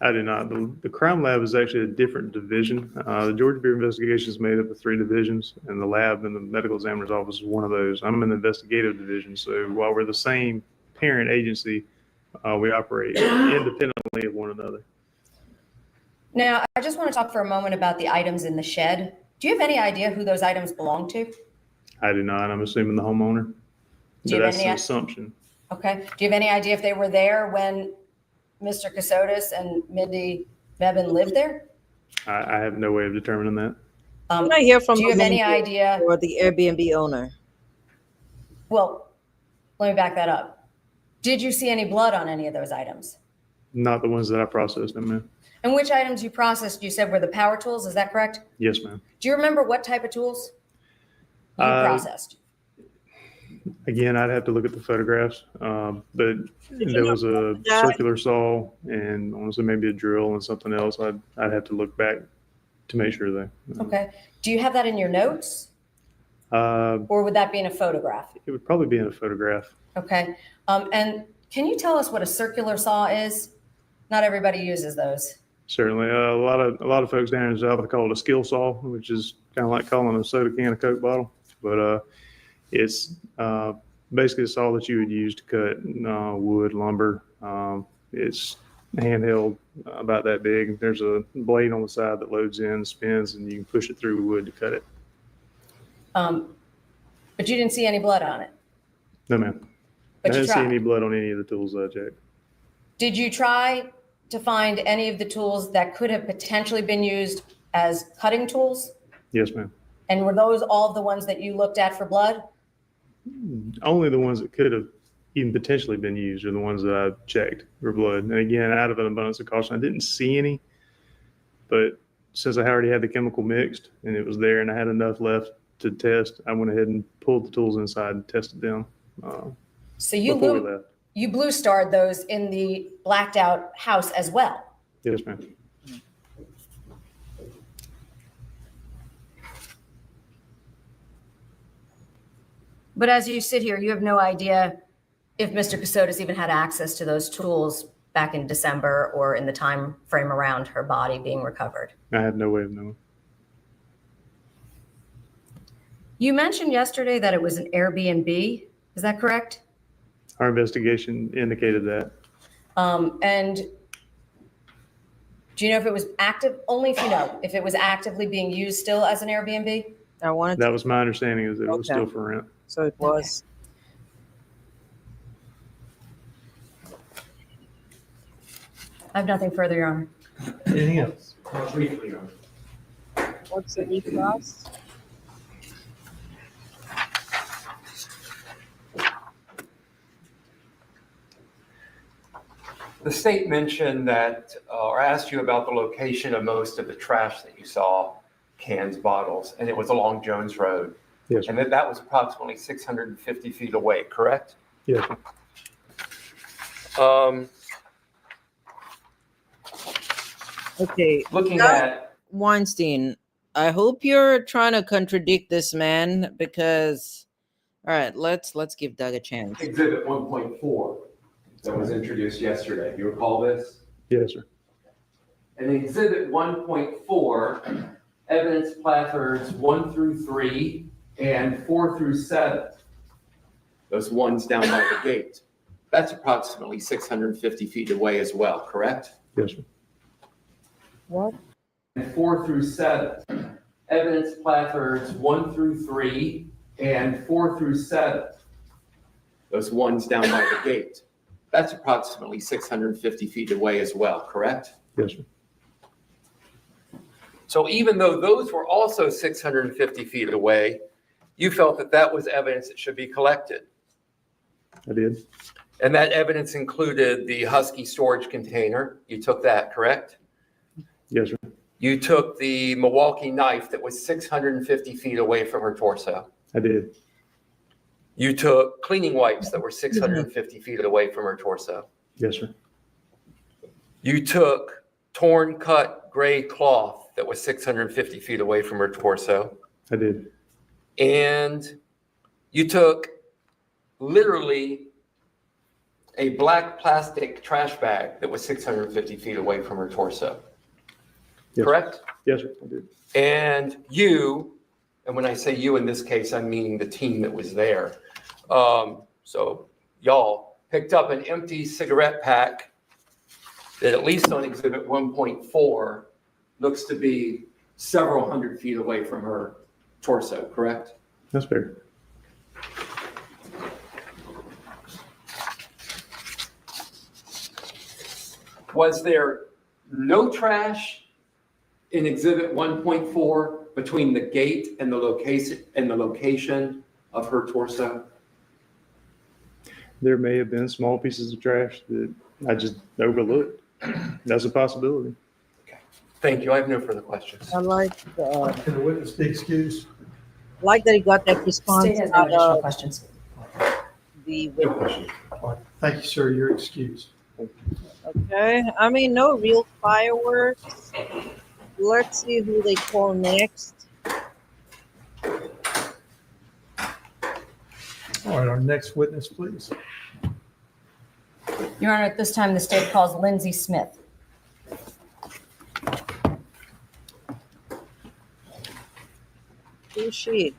Speaker 5: I do not. The crime lab is actually a different division. The Georgia Bureau of Investigation is made up of 3 divisions, and the lab and the medical examiner's office is one of those. I'm in the investigative division, so while we're the same parent agency, we operate independently of one another.
Speaker 3: Now, I just want to talk for a moment about the items in the shed. Do you have any idea who those items belong to?
Speaker 5: I do not. I'm assuming the homeowner.
Speaker 3: Do you
Speaker 5: But
Speaker 3: have
Speaker 5: that's
Speaker 3: any-
Speaker 5: an assumption.
Speaker 3: Okay. Do you have any idea if they were there when Mr. Casotis and Mindy Mebane lived there?
Speaker 5: I have no way of determining that.
Speaker 1: Can I hear from
Speaker 3: Do you have
Speaker 1: the
Speaker 3: any
Speaker 1: landlord
Speaker 3: idea?
Speaker 1: or the Airbnb owner?
Speaker 3: Well, let me back that up. Did you see any blood on any of those items?
Speaker 5: Not the ones that I processed, ma'am.
Speaker 3: And which items you processed, you said were the power tools, is that correct?
Speaker 5: Yes, ma'am.
Speaker 3: Do you remember what type of tools you
Speaker 5: Uh,
Speaker 3: processed?
Speaker 5: Again, I'd have to look at the photographs, but there was a circular saw and honestly maybe a drill and something else. I'd have to look back to make sure that.
Speaker 3: Okay. Do you have that in your notes or would that be in a photograph?
Speaker 5: It would probably be in a photograph.
Speaker 3: Okay. And can you tell us what a circular saw is? Not everybody uses those.
Speaker 5: Certainly, a lot of folks down in the South call it a skill saw, which is kind of like calling a soda can a Coke bottle, but it's basically a saw that you would use to cut wood, lumber. It's handheld, about that big. There's a blade on the side that loads in, spins, and you can push it through wood to cut it.
Speaker 3: But you didn't see any blood on it.
Speaker 5: No, ma'am.
Speaker 3: But
Speaker 5: I
Speaker 3: you
Speaker 5: didn't see
Speaker 3: tried.
Speaker 5: any blood on any of the tools that I checked.
Speaker 3: Did you try to find any of the tools that could have potentially been used as cutting tools?
Speaker 5: Yes, ma'am.
Speaker 3: And were those all of the ones that you looked at for blood?
Speaker 5: Only the ones that could have even potentially been used are the ones that I checked for blood. And again, out of an abundance of caution, I didn't see any, but since I already had the chemical mixed and it was there and I had enough left to test, I went ahead and pulled the tools inside and tested them
Speaker 3: So you
Speaker 5: before we left.
Speaker 3: you blue starred those in the blacked out house as well.
Speaker 5: Yes, ma'am.
Speaker 3: But as you sit here, you have no idea if Mr. Casotis even had access to those tools back in December or in the time frame around her body being recovered.
Speaker 5: I have no way of knowing.
Speaker 3: You mentioned yesterday that it was an Airbnb. Is that correct?
Speaker 5: Our investigation indicated that.
Speaker 3: And do you know if it was active? Only if you know if it was actively being used still as an Airbnb?
Speaker 1: I wanted
Speaker 5: That was my understanding, is that it was
Speaker 1: Okay.
Speaker 5: still for rent.
Speaker 1: so it was.
Speaker 3: I have nothing further, Your Honor.
Speaker 2: Anything else?
Speaker 6: Briefly,
Speaker 1: What's the class?
Speaker 4: The state mentioned that, or asked you about the location of most of the trash that you saw, cans, bottles, and it was along Jones Road.
Speaker 5: Yes,
Speaker 4: And that was approximately 650 feet away, correct?
Speaker 5: yes.
Speaker 1: Okay,
Speaker 4: Looking
Speaker 1: Doug
Speaker 4: at,
Speaker 1: Weinstein, I hope you're trying to contradict this man because, all right, let's give Doug a chance.
Speaker 6: Exhibit 1.4 that was introduced yesterday. You recall this?
Speaker 5: Yes, sir.
Speaker 4: in Exhibit 1.4, evidence placards 1 through 3 and 4 through 7. Those ones down by the gate. That's approximately 650 feet away as well, correct?
Speaker 5: Yes, sir.
Speaker 1: What?
Speaker 4: And 4 through 7. Evidence placards 1 through 3 and 4 through 7. Those ones down by the gate. That's approximately 650 feet away as well, correct?
Speaker 5: Yes, sir.
Speaker 4: So even though those were also 650 feet away, you felt that that was evidence that should be collected.
Speaker 5: I did.
Speaker 4: And that evidence included the Husky storage container. You took that, correct?
Speaker 5: Yes, sir.
Speaker 4: You took the Milwaukee knife that was 650 feet away from her torso.
Speaker 5: I did.
Speaker 4: You took cleaning wipes that were 650 feet away from her torso.
Speaker 5: Yes, sir.
Speaker 4: You took torn, cut gray cloth that was 650 feet away from her torso,
Speaker 5: I did.
Speaker 4: and you took literally a black plastic trash bag that was 650 feet away from her torso.
Speaker 5: Yes.
Speaker 4: Correct?
Speaker 5: Yes, sir, I did.
Speaker 4: And you, and when I say you in this case, I'm meaning the team that was there. So y'all picked up an empty cigarette pack that, at least on exhibit 1.4, looks to be several hundred feet away from her torso, correct?
Speaker 5: That's fair.
Speaker 4: Was there no trash in exhibit 1.4 between the gate and the location of her torso?
Speaker 5: There may have been small pieces of trash that I just overlooked. That's a possibility.
Speaker 4: Okay, thank you. I have no further questions.
Speaker 1: I like
Speaker 2: Can the witness be excused?
Speaker 1: that he got that response
Speaker 3: State has no
Speaker 1: out
Speaker 3: additional
Speaker 1: of
Speaker 3: questions.
Speaker 1: the
Speaker 2: No question. Thank you, sir. You're excused.
Speaker 1: Okay. I mean, no real fireworks. Let's see who they call next.
Speaker 2: All right, our next witness, please.
Speaker 3: Your Honor, at this time, the state calls Lindsay Smith.
Speaker 1: Who's she?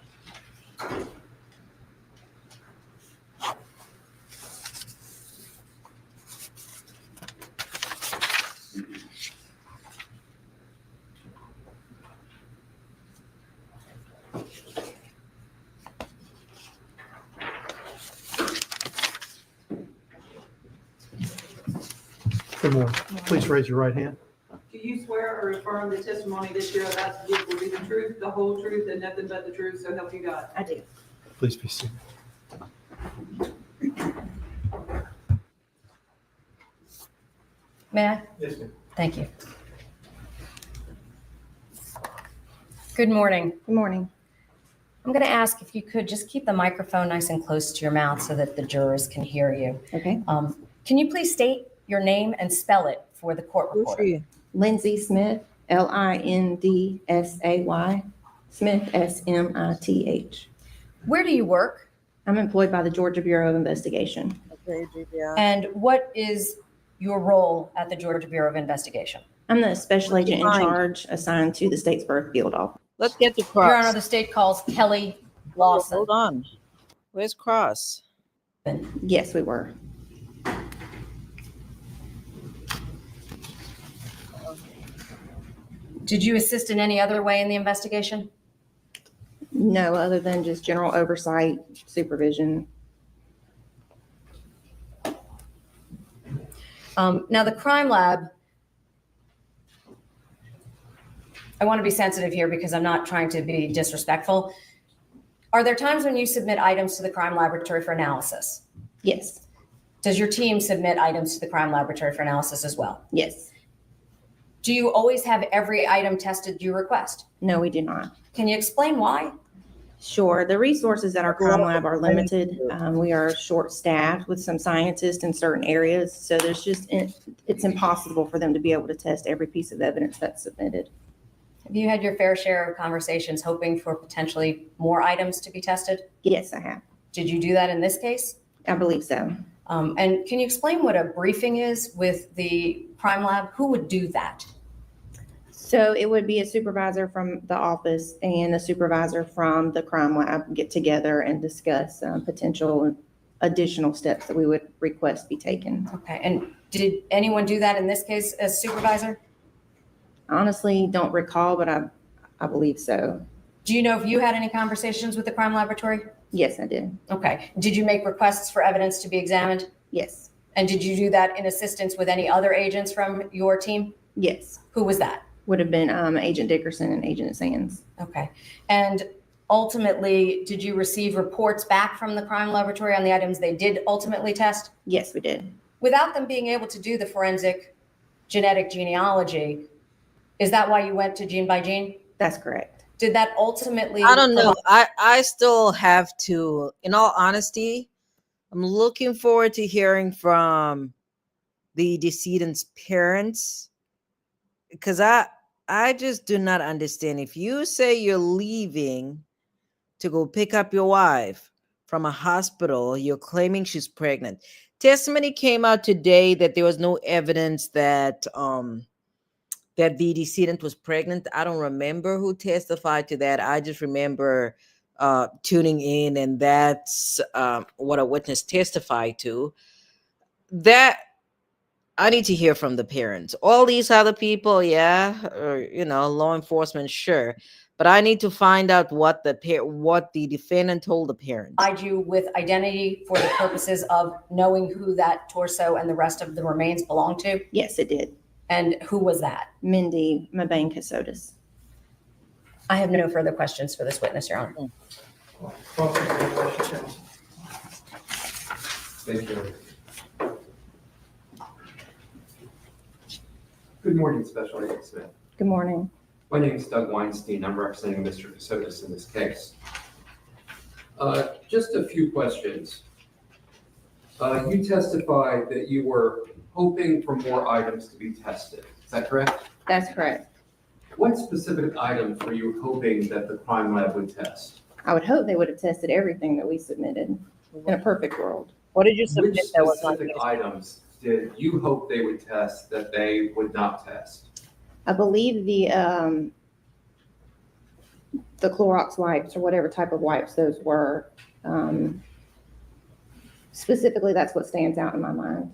Speaker 2: Good morning. Please raise your right hand.
Speaker 7: Do you swear or affirm the testimony that you're about to give will be the truth, the whole truth, and nothing but the truth, so help you God?
Speaker 3: I do.
Speaker 2: Please be seated.
Speaker 3: May I?
Speaker 2: Yes, ma'am.
Speaker 3: Thank you. Good morning.
Speaker 8: Good morning.
Speaker 3: I'm going to ask if you could just keep the microphone nice and close to your mouth so that the jurors can hear you.
Speaker 8: Okay.
Speaker 3: Can you please state your name and spell it for the court
Speaker 1: Who's
Speaker 3: reporter?
Speaker 1: she?
Speaker 8: Lindsay Smith, Lindsay. Smith, Smith.
Speaker 3: Where do you work?
Speaker 8: I'm employed by the Georgia Bureau of Investigation.
Speaker 1: Okay, GBI.
Speaker 3: And what is your role at the Georgia Bureau of Investigation?
Speaker 8: I'm the special agent in
Speaker 1: Fine.
Speaker 8: charge assigned to the Statesboro Field Office.
Speaker 1: Let's get to
Speaker 3: Your Honor,
Speaker 1: Cross.
Speaker 3: the state calls Kelly Lawson.
Speaker 1: Hold on. Where's Cross?
Speaker 8: Yes, we were.
Speaker 3: Did you assist in any other way in the investigation?
Speaker 8: No, other than just general oversight, supervision.
Speaker 3: Now, the crime lab, I want to be sensitive here because I'm not trying to be disrespectful. Are there times when you submit items to the crime laboratory for analysis?
Speaker 8: Yes,
Speaker 3: Does your team submit items to the crime laboratory for analysis as well?
Speaker 8: yes.
Speaker 3: Do you always have every item tested you request?
Speaker 8: No, we do not.
Speaker 3: Can you explain why?
Speaker 8: Sure. The resources at our crime lab are limited. We are short-staffed with some scientists in certain areas. So it's impossible for them to be able to test every piece of evidence that's submitted.
Speaker 3: Have you had your fair share of conversations hoping for potentially more items to be tested?
Speaker 8: Yes, I have.
Speaker 3: Did you do that in this case?
Speaker 8: I believe so.
Speaker 3: And can you explain what a briefing is with the crime lab? Who would do that?
Speaker 8: So it would be a supervisor from the office and a supervisor from the crime lab get together and discuss potential additional steps that we would request be taken.
Speaker 3: Okay, and did anyone do that in this case as supervisor?
Speaker 8: Honestly, don't recall, but I believe so.
Speaker 3: Do you know if you had any conversations with the crime laboratory?
Speaker 8: Yes, I did.
Speaker 3: Okay, did you make requests for evidence to be examined?
Speaker 8: Yes,
Speaker 3: And did you do that in assistance with any other agents from your team?
Speaker 8: yes.
Speaker 3: Who was that?
Speaker 8: Would have been Agent Dickerson and Agent Sands.
Speaker 3: Okay, and ultimately, did you receive reports back from the crime laboratory on the items they did ultimately test?
Speaker 8: Yes, we did.
Speaker 3: Without them being able to do the forensic genetic genealogy, is that why you went to gene by gene?
Speaker 8: That's correct.
Speaker 3: Did that ultimately?
Speaker 1: I don't know. I still have to, in all honesty, I'm looking forward to hearing from the decedent's parents? Because I just do not understand. If you say you're leaving to go pick up your wife from a hospital, you're claiming she's pregnant. Testimony came out today that there was no evidence that that the decedent was pregnant. I don't remember who testified to that. I just remember tuning in, and that's what a witness testified to. That I need to hear from the parents. All these other people, yeah, or, law enforcement, sure, but I need to find out what the defendant told the parents.
Speaker 3: Provide you with identity for the purposes of knowing who that torso and the rest of the remains belong to?
Speaker 8: Yes, it did.
Speaker 3: And who was that?
Speaker 8: Mindy Mabanka-Sotis.
Speaker 3: I have no further questions for this witness, Your Honor.
Speaker 6: Thank you. Good morning, Special Agent Smith.
Speaker 8: Good morning.
Speaker 6: My name is Doug Weinstein. I'm representing Mr. Casotis in this case. Just a few questions. You testified that you were hoping for more items to be tested. Is that correct?
Speaker 8: That's correct.
Speaker 6: What specific items were you hoping that the crime lab would test?
Speaker 8: I would hope they would have tested everything that we submitted in a perfect world.
Speaker 1: What did you
Speaker 6: Which
Speaker 1: submit that was not
Speaker 6: specific
Speaker 1: tested?
Speaker 6: items did you hope they would test that they would not test?
Speaker 8: I believe the Clorox wipes or whatever type of wipes those were. Specifically, that's what stands out in my mind.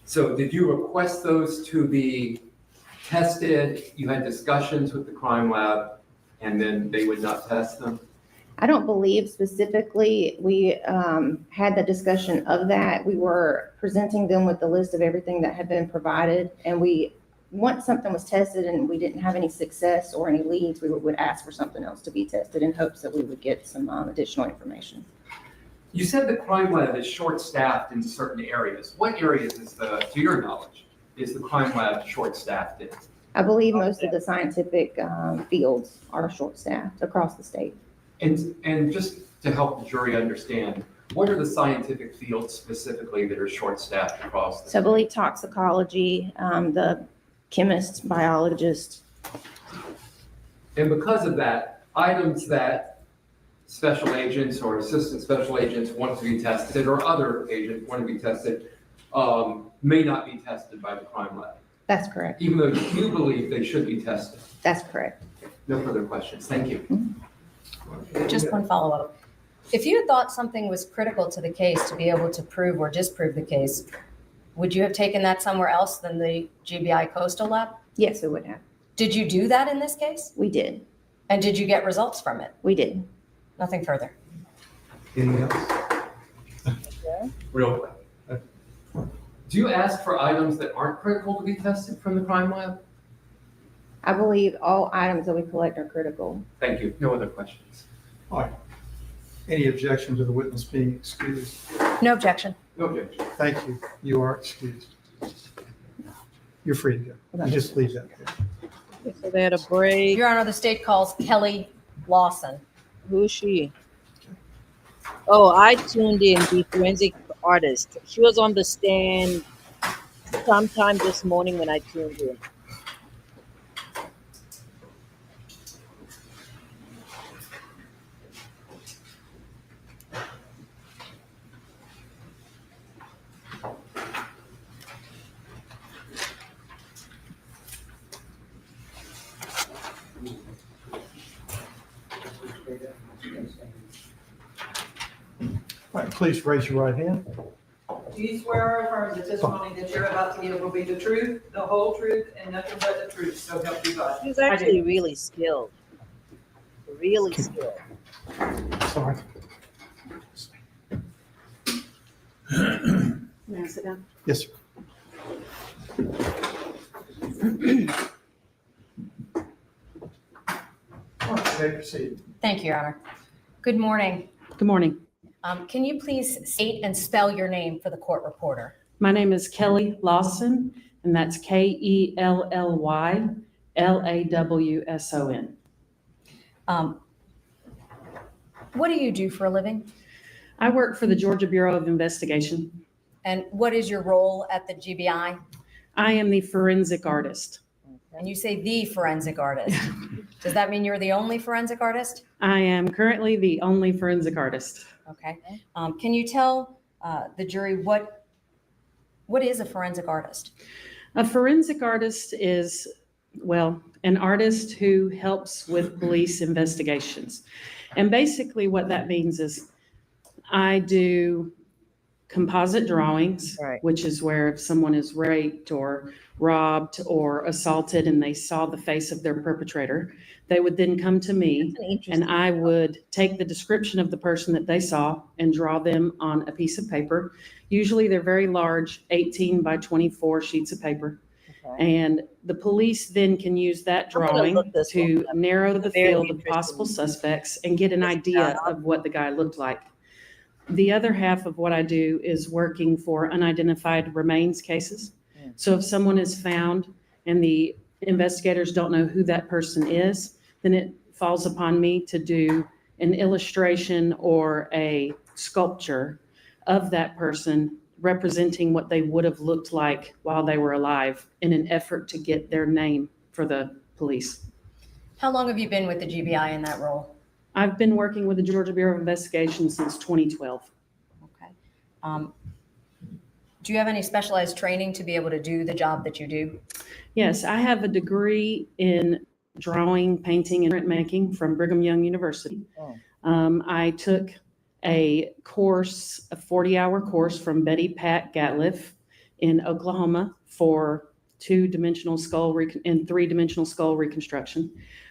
Speaker 6: So did you request those to be tested? You had discussions with the crime lab and then they would not test them?
Speaker 8: I don't believe specifically we had the discussion of that. We were presenting them with the list of everything that had been provided. And once something was tested and we didn't have any success or any leads, we would ask for something else to be tested in hopes that we would get some additional information.
Speaker 6: You said the crime lab is short-staffed in certain areas. What areas to your knowledge, is the crime lab short-staffed in?
Speaker 8: I believe most of the scientific fields are short-staffed across the state.
Speaker 6: And just to help the jury understand, what are the scientific fields specifically that are short-staffed across the
Speaker 8: So I
Speaker 6: state?
Speaker 8: believe toxicology, the chemists, biologists.
Speaker 6: And because of that, items that special agents or assistant special agents want to be tested or other agents want to be tested may not be tested by the crime lab,
Speaker 8: That's correct.
Speaker 6: even though you believe they should be tested.
Speaker 8: That's correct.
Speaker 6: No further questions. Thank you.
Speaker 3: Just one follow-up. If you had thought something was critical to the case to be able to prove or disprove the case, would you have taken that somewhere else than the GBI Coastal Lab?
Speaker 8: Yes, we would have.
Speaker 3: Did you do that in this case?
Speaker 8: We did.
Speaker 3: And did you get results from it?
Speaker 8: We did.
Speaker 3: Nothing further.
Speaker 6: Anything else? Real quick. Do you ask for items that aren't critical to be tested from the crime lab?
Speaker 8: I believe all items that we collect are critical.
Speaker 6: Thank you. No other questions.
Speaker 2: All right. Any objection to the witness being excused?
Speaker 3: No objection.
Speaker 6: No objection.
Speaker 2: Thank you. You are excused. You're free to go. You just leave that there.
Speaker 1: So they had a break.
Speaker 3: Your Honor, the state calls Kelly Lawson.
Speaker 1: Who is she? Oh, I tuned in, the forensic artist. She was on the stand sometime this morning when I tuned in.
Speaker 2: All right, please raise your right hand.
Speaker 7: Do you swear or affirm the testimony that you're about to give will be the truth, the whole truth, and nothing but the truth, so help you God?
Speaker 1: She's actually really skilled. Really skilled.
Speaker 2: Sorry.
Speaker 9: May I sit down?
Speaker 2: Yes, sir. All right, you may proceed.
Speaker 3: Thank you, Your Honor. Good morning.
Speaker 9: Good morning.
Speaker 3: Can you please state and spell your name for the court reporter?
Speaker 9: My name is Kelly Lawson, and that's KELLYLAWSON.
Speaker 3: What do you do for a living?
Speaker 9: I work for the Georgia Bureau of Investigation.
Speaker 3: And what is your role at the GBI?
Speaker 9: I am the forensic artist.
Speaker 3: And you say the forensic artist. Does that mean you're the only forensic artist?
Speaker 9: I am currently the only forensic artist.
Speaker 3: Okay. Can you tell the jury what is a forensic artist?
Speaker 9: A forensic artist is, well, an artist who helps with police investigations. And basically what that means is I do composite drawings,
Speaker 1: Right.
Speaker 9: which is where if someone is raped or robbed or assaulted and they saw the face of their perpetrator, they would then come to me and I would take the description of the person that they saw and draw them on a piece of paper. Usually they're very large, 18 by 24 sheets of paper.
Speaker 1: Okay.
Speaker 9: And the police then can use that
Speaker 1: I'm gonna
Speaker 9: drawing
Speaker 1: look this
Speaker 9: to
Speaker 1: one up.
Speaker 9: narrow the
Speaker 1: Very
Speaker 9: field of
Speaker 1: interesting.
Speaker 9: possible suspects and get an
Speaker 1: This
Speaker 9: idea
Speaker 1: guy.
Speaker 9: of what the guy looked like. The other half of what I do is working for unidentified remains cases.
Speaker 1: Hmm.
Speaker 9: So if someone is found and the investigators don't know who that person is, then it falls upon me to do an illustration or a sculpture of that person representing what they would have looked like while they were alive in an effort to get their name for the police.
Speaker 3: How long have you been with the GBI in that role?
Speaker 9: I've been working with the Georgia Bureau of Investigation since 2012.
Speaker 3: Okay. Do you have any specialized training to be able to do the job that you do?
Speaker 9: Yes, I have a degree in drawing, painting, and printmaking from Brigham Young University.
Speaker 1: Oh.
Speaker 9: I took a course, a 40-hour course from Betty Pat Gatliff in Oklahoma for two-dimensional skull and three-dimensional skull reconstruction.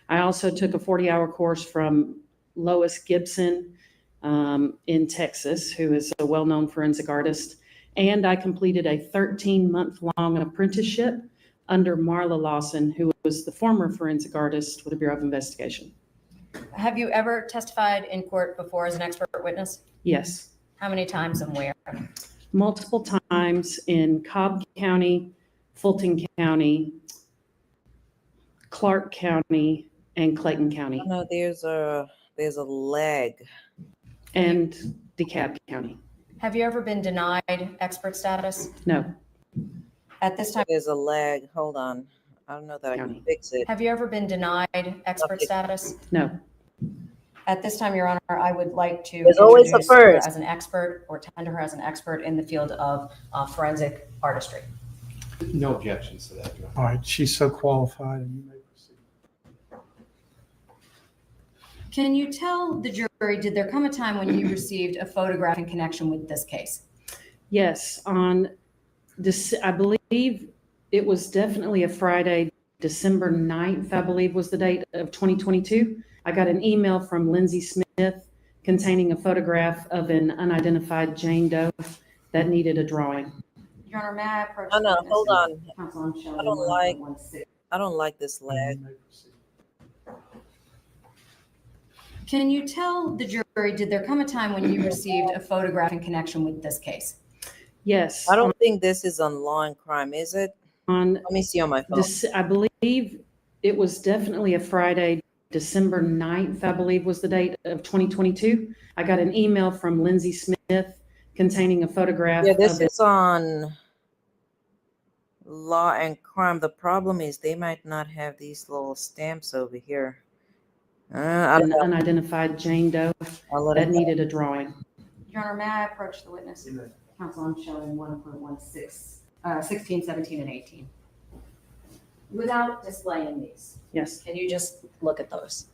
Speaker 9: I also took a 40-hour course from Lois Gibson in Texas, who is a well-known forensic artist. And I completed a 13-month-long apprenticeship under Marla Lawson, who was the former forensic artist with the Bureau of Investigation.
Speaker 3: Have you ever testified in court before as an expert witness?
Speaker 9: Yes,
Speaker 3: How many times and where?
Speaker 9: multiple times in Cobb County, Fulton County, Clark County, and Clayton County,
Speaker 1: No, there's a leg.
Speaker 9: and DeKalb County.
Speaker 3: Have you ever been denied expert status?
Speaker 9: No,
Speaker 3: At this time,
Speaker 1: There's a leg. Hold on. I don't know that I can
Speaker 9: County.
Speaker 1: fix it.
Speaker 3: have you ever been denied expert
Speaker 1: Okay.
Speaker 3: status?
Speaker 9: no.
Speaker 3: At this time, Your Honor, I would like to
Speaker 1: There's always a
Speaker 3: introduce her
Speaker 1: first.
Speaker 3: as an expert or tender her as an expert in the field of forensic artistry.
Speaker 6: No objections to that, Your Honor.
Speaker 2: All right, she's so qualified, and you may proceed.
Speaker 3: Can you tell the jury, did there come a time when you received a photograph in connection with this case?
Speaker 9: Yes, on this, I believe it was definitely a Friday, December 9th, I believe was the date of 2022. I got an email from Lindsay Smith containing a photograph of an unidentified Jane Doe that needed a drawing.
Speaker 3: Your Honor, may I approach?
Speaker 1: Oh, no,
Speaker 3: the witness?
Speaker 1: hold on.
Speaker 3: Counsel, I'm showing
Speaker 1: I don't
Speaker 3: 1.16.
Speaker 1: I don't like this leg.
Speaker 2: You may proceed.
Speaker 3: Can you tell the jury, did there come a time when you received a photograph in connection with this case?
Speaker 9: Yes.
Speaker 1: I don't think this is on law and crime, is it?
Speaker 9: On
Speaker 1: Let me see on my phone.
Speaker 9: this, I believe it was definitely a Friday, December 9th, I believe was the date of 2022. I got an email from Lindsay Smith containing a photograph
Speaker 1: Yeah, this
Speaker 9: of it.
Speaker 1: is on law and crime. The problem is they might not have these little stamps over here. I don't
Speaker 9: An
Speaker 1: know.
Speaker 9: unidentified Jane Doe
Speaker 1: I'll let
Speaker 9: that
Speaker 1: it
Speaker 9: needed a drawing.
Speaker 3: Your Honor, may I approach the witness?
Speaker 2: You may.
Speaker 3: Counsel, I'm showing 1.16, 16, 17, and 18. Without displaying these,
Speaker 9: Yes.
Speaker 3: can you just look at those?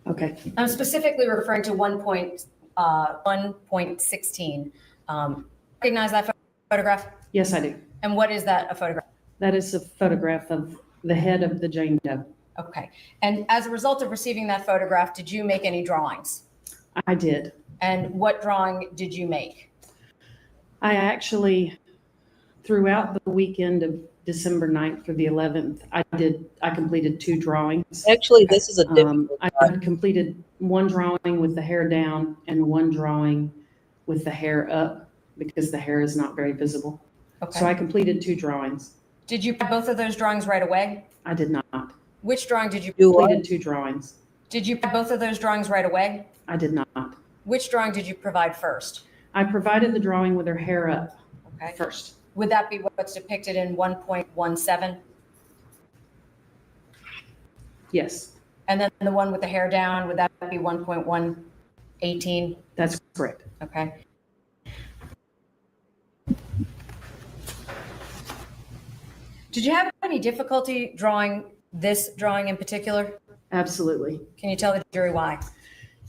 Speaker 9: Okay.
Speaker 3: I'm specifically referring to 1.16. Recognize that photograph?
Speaker 9: Yes, I do.
Speaker 3: And what is that, a photograph?
Speaker 9: That is a photograph of the head of the Jane Doe.
Speaker 3: Okay. And as a result of receiving that photograph, did you make any drawings?
Speaker 9: I did.
Speaker 3: And what drawing did you make?
Speaker 9: I actually, throughout the weekend of December 9th through the 11th, I completed 2 drawings.
Speaker 1: Actually, this is a difficult
Speaker 9: I completed one drawing with the hair down and one drawing with the hair up because the hair is not very visible. So
Speaker 3: Okay.
Speaker 9: I completed 2 drawings.
Speaker 3: Did you put both of those drawings right away?
Speaker 9: I did not.
Speaker 3: Which drawing did you
Speaker 1: Do what?
Speaker 9: Completed 2 drawings.
Speaker 3: Did you put both of those drawings right away?
Speaker 9: I did not.
Speaker 3: Which drawing did you provide first?
Speaker 9: I provided the drawing with her hair up
Speaker 3: Okay.
Speaker 9: first.
Speaker 3: Would that be what's depicted in 1.17?
Speaker 9: Yes,
Speaker 3: And then the one with the hair down, would that be 1.118?
Speaker 9: that's correct.
Speaker 3: Okay. Did you have any difficulty drawing this drawing in particular?
Speaker 9: Absolutely.
Speaker 3: Can you tell the jury why?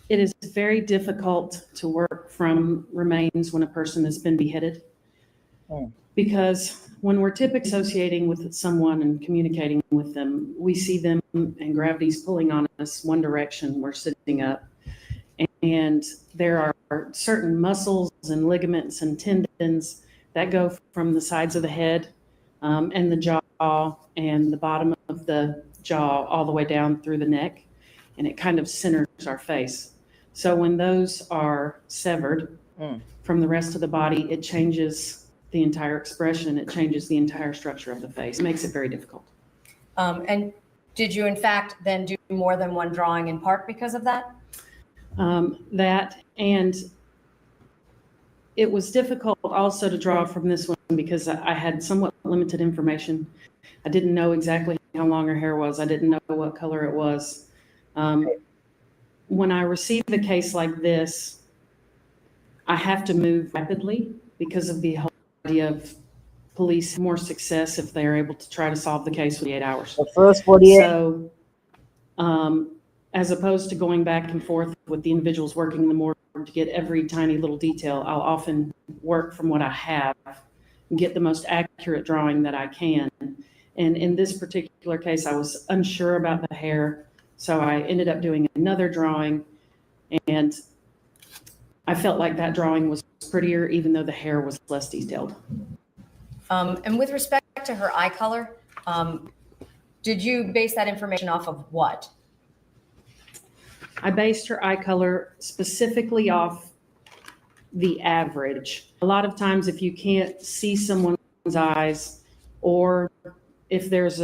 Speaker 9: It is very difficult to work from remains when a person has been beheaded.
Speaker 1: Oh.
Speaker 9: Because when we're typically associating with someone and communicating with them, we see them and gravity's pulling on us one direction, we're sitting up. And there are certain muscles and ligaments and tendons that go from the sides of the head and the jaw and the bottom of the jaw all the way down through the neck. And it kind of centers our face. So when those are severed from the rest of the body, it changes the entire expression. It changes the entire structure of the face. It makes it very difficult.
Speaker 3: And did you in fact then do more than one drawing in part because of that?
Speaker 9: That, and it was difficult also to draw from this one because I had somewhat limited information. I didn't know exactly how long her hair was. I didn't know what color it was. When I receive a case like this, I have to move rapidly because of the whole idea of police more success if they're able to try to solve the case within 8 hours.
Speaker 1: The first 48.
Speaker 9: So, as opposed to going back and forth with the individuals working in the morgue to get every tiny little detail, I'll often work from what I have and get the most accurate drawing that I can. And in this particular case, I was unsure about the hair, so I ended up doing another drawing, and I felt like that drawing was prettier, even though the hair was less detailed.
Speaker 3: And with respect to her eye color, did you base that information off of what?
Speaker 9: I based her eye color specifically off the average. A lot of times if you can't see someone's eyes, or if there's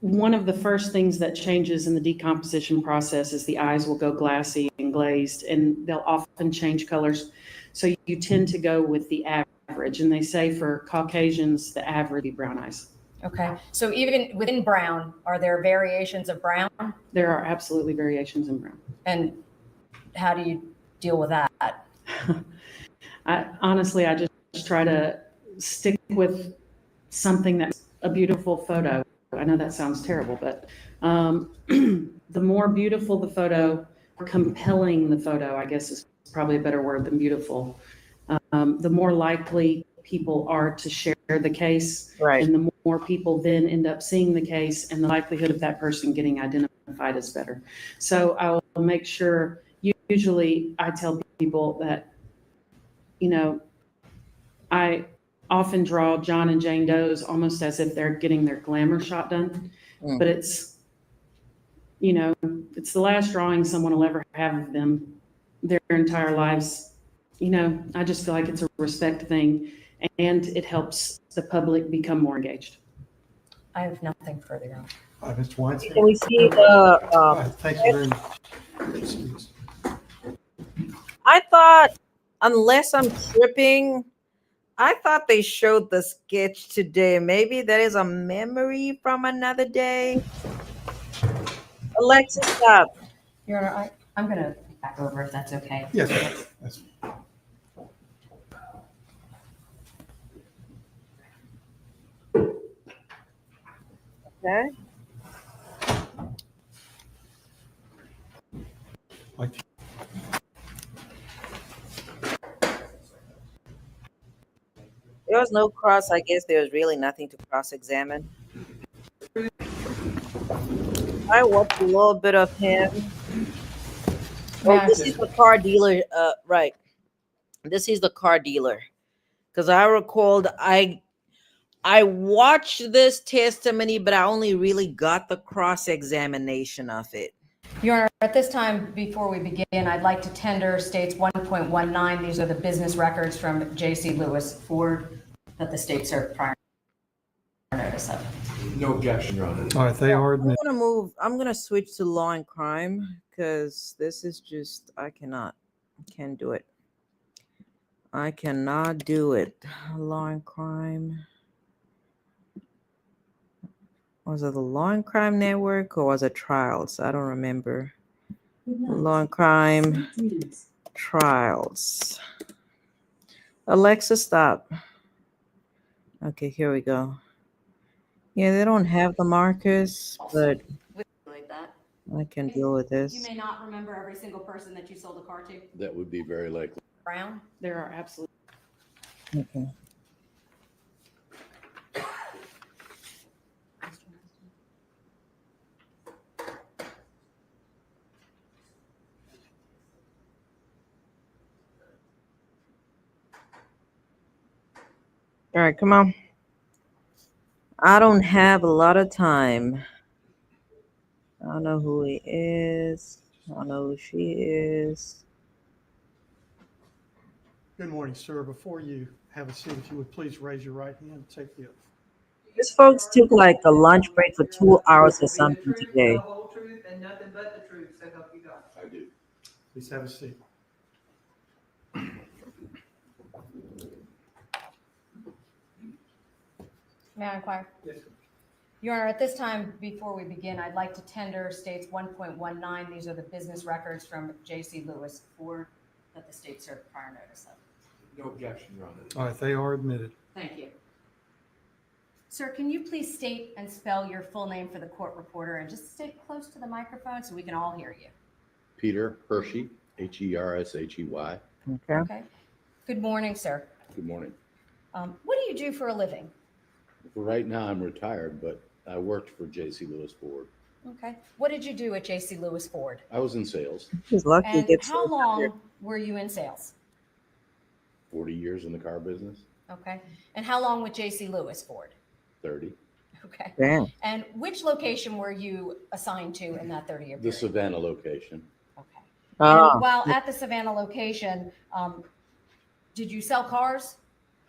Speaker 9: one of the first things that changes in the decomposition process is the eyes will go glassy and glazed, and they'll often change colors. So you tend to go with the average. And they say for Caucasians, the average would be brown eyes.
Speaker 3: Okay. So even within brown, are there variations of brown?
Speaker 9: There are absolutely variations in brown.
Speaker 3: And how do you deal with that?
Speaker 9: I just try to stick with something that's a beautiful photo. I know that sounds terrible, but the more beautiful the photo, compelling the photo, I guess is probably a better word than beautiful, the more likely people are to share the case.
Speaker 1: Right.
Speaker 9: And the more people then end up seeing the case, and the likelihood of that person getting identified is better. So I will make sure, usually I tell people that, I often draw John and Jane Does almost as if they're getting their glamour shot done. But it's the last drawing someone will ever have of them their entire lives. I just feel like it's a respect thing, and it helps the public become more engaged.
Speaker 3: I have nothing further on.
Speaker 2: Mr. Weinstein.
Speaker 1: Can we see
Speaker 2: All
Speaker 1: the,
Speaker 2: right, thank you very much.
Speaker 1: I thought, unless I'm tripping, I thought they showed the sketch today. Maybe that is a memory from another day. Alexa, stop.
Speaker 3: Your Honor, I'm going to back over if that's okay.
Speaker 2: Yes, that's
Speaker 1: Okay.
Speaker 2: like.
Speaker 1: There was no cross. I guess there's really nothing to cross-examine. I watched a little bit of him. Oh, this is the car dealer. Right. This is the car dealer. Because I recalled I watched this testimony, but I only really got the cross-examination of it.
Speaker 3: Your Honor, at this time, before we begin, I'd like to tender states 1.19. These are the business records from J.C. Lewis Ford that the state served prior notice of.
Speaker 6: No objection, Your Honor.
Speaker 2: All right, they are
Speaker 1: I'm
Speaker 2: admitted.
Speaker 1: gonna move. I'm gonna switch to law and crime because this is just I can't do it. I cannot do it. Law and crime. Was it the Law and Crime Network or was it Trials? I don't remember. Law and Crime Trials. Alexa, stop. Okay, here we go. Yeah, they don't have the markers, but
Speaker 3: Like that.
Speaker 1: I can deal with this.
Speaker 3: You may not remember every single person that you sold a car to.
Speaker 10: That would be very likely.
Speaker 3: Brown?
Speaker 9: There are absolutely.
Speaker 1: Okay. All right, come on. I don't have a lot of time. I don't know who he is. I don't know who she is.
Speaker 2: Good morning, sir. Before you have a seat, if you would please raise your right hand and take the oath.
Speaker 1: These folks took like a lunch break for 2 hours or something
Speaker 7: The
Speaker 1: today.
Speaker 7: whole truth, and nothing but the truth, so help you God.
Speaker 10: I do.
Speaker 2: Please have a seat.
Speaker 3: May I inquire?
Speaker 2: Yes.
Speaker 3: Your Honor, at this time, before we begin, I'd like to tender states 1.19. These are the business records from J.C. Lewis Ford that the state served prior notice of.
Speaker 6: No objection, Your Honor.
Speaker 2: All right, they are admitted.
Speaker 3: Thank you. Sir, can you please state and spell your full name for the court reporter and just stay close to the microphone so we can all hear you?
Speaker 10: Peter Hershey, Hershey.
Speaker 1: Okay.
Speaker 3: Okay. Good morning, sir.
Speaker 10: Good morning.
Speaker 3: What do you do for a living?
Speaker 10: For right now, I'm retired, but I worked for J.C. Lewis Ford.
Speaker 3: Okay. What did you do at J.C. Lewis Ford?
Speaker 10: I was in sales,
Speaker 1: He's lucky he
Speaker 3: And
Speaker 1: gets
Speaker 3: how
Speaker 1: to-
Speaker 3: long were you in sales?
Speaker 10: 40 years in the car business,
Speaker 3: Okay. And how long with J.C. Lewis Ford?
Speaker 10: 30.
Speaker 3: Okay.
Speaker 1: Damn.
Speaker 3: And which location were you assigned to in that 30-year
Speaker 10: The
Speaker 3: period?
Speaker 10: Savannah location.
Speaker 3: Okay.
Speaker 1: Oh,
Speaker 3: And while at the Savannah location, did you sell cars?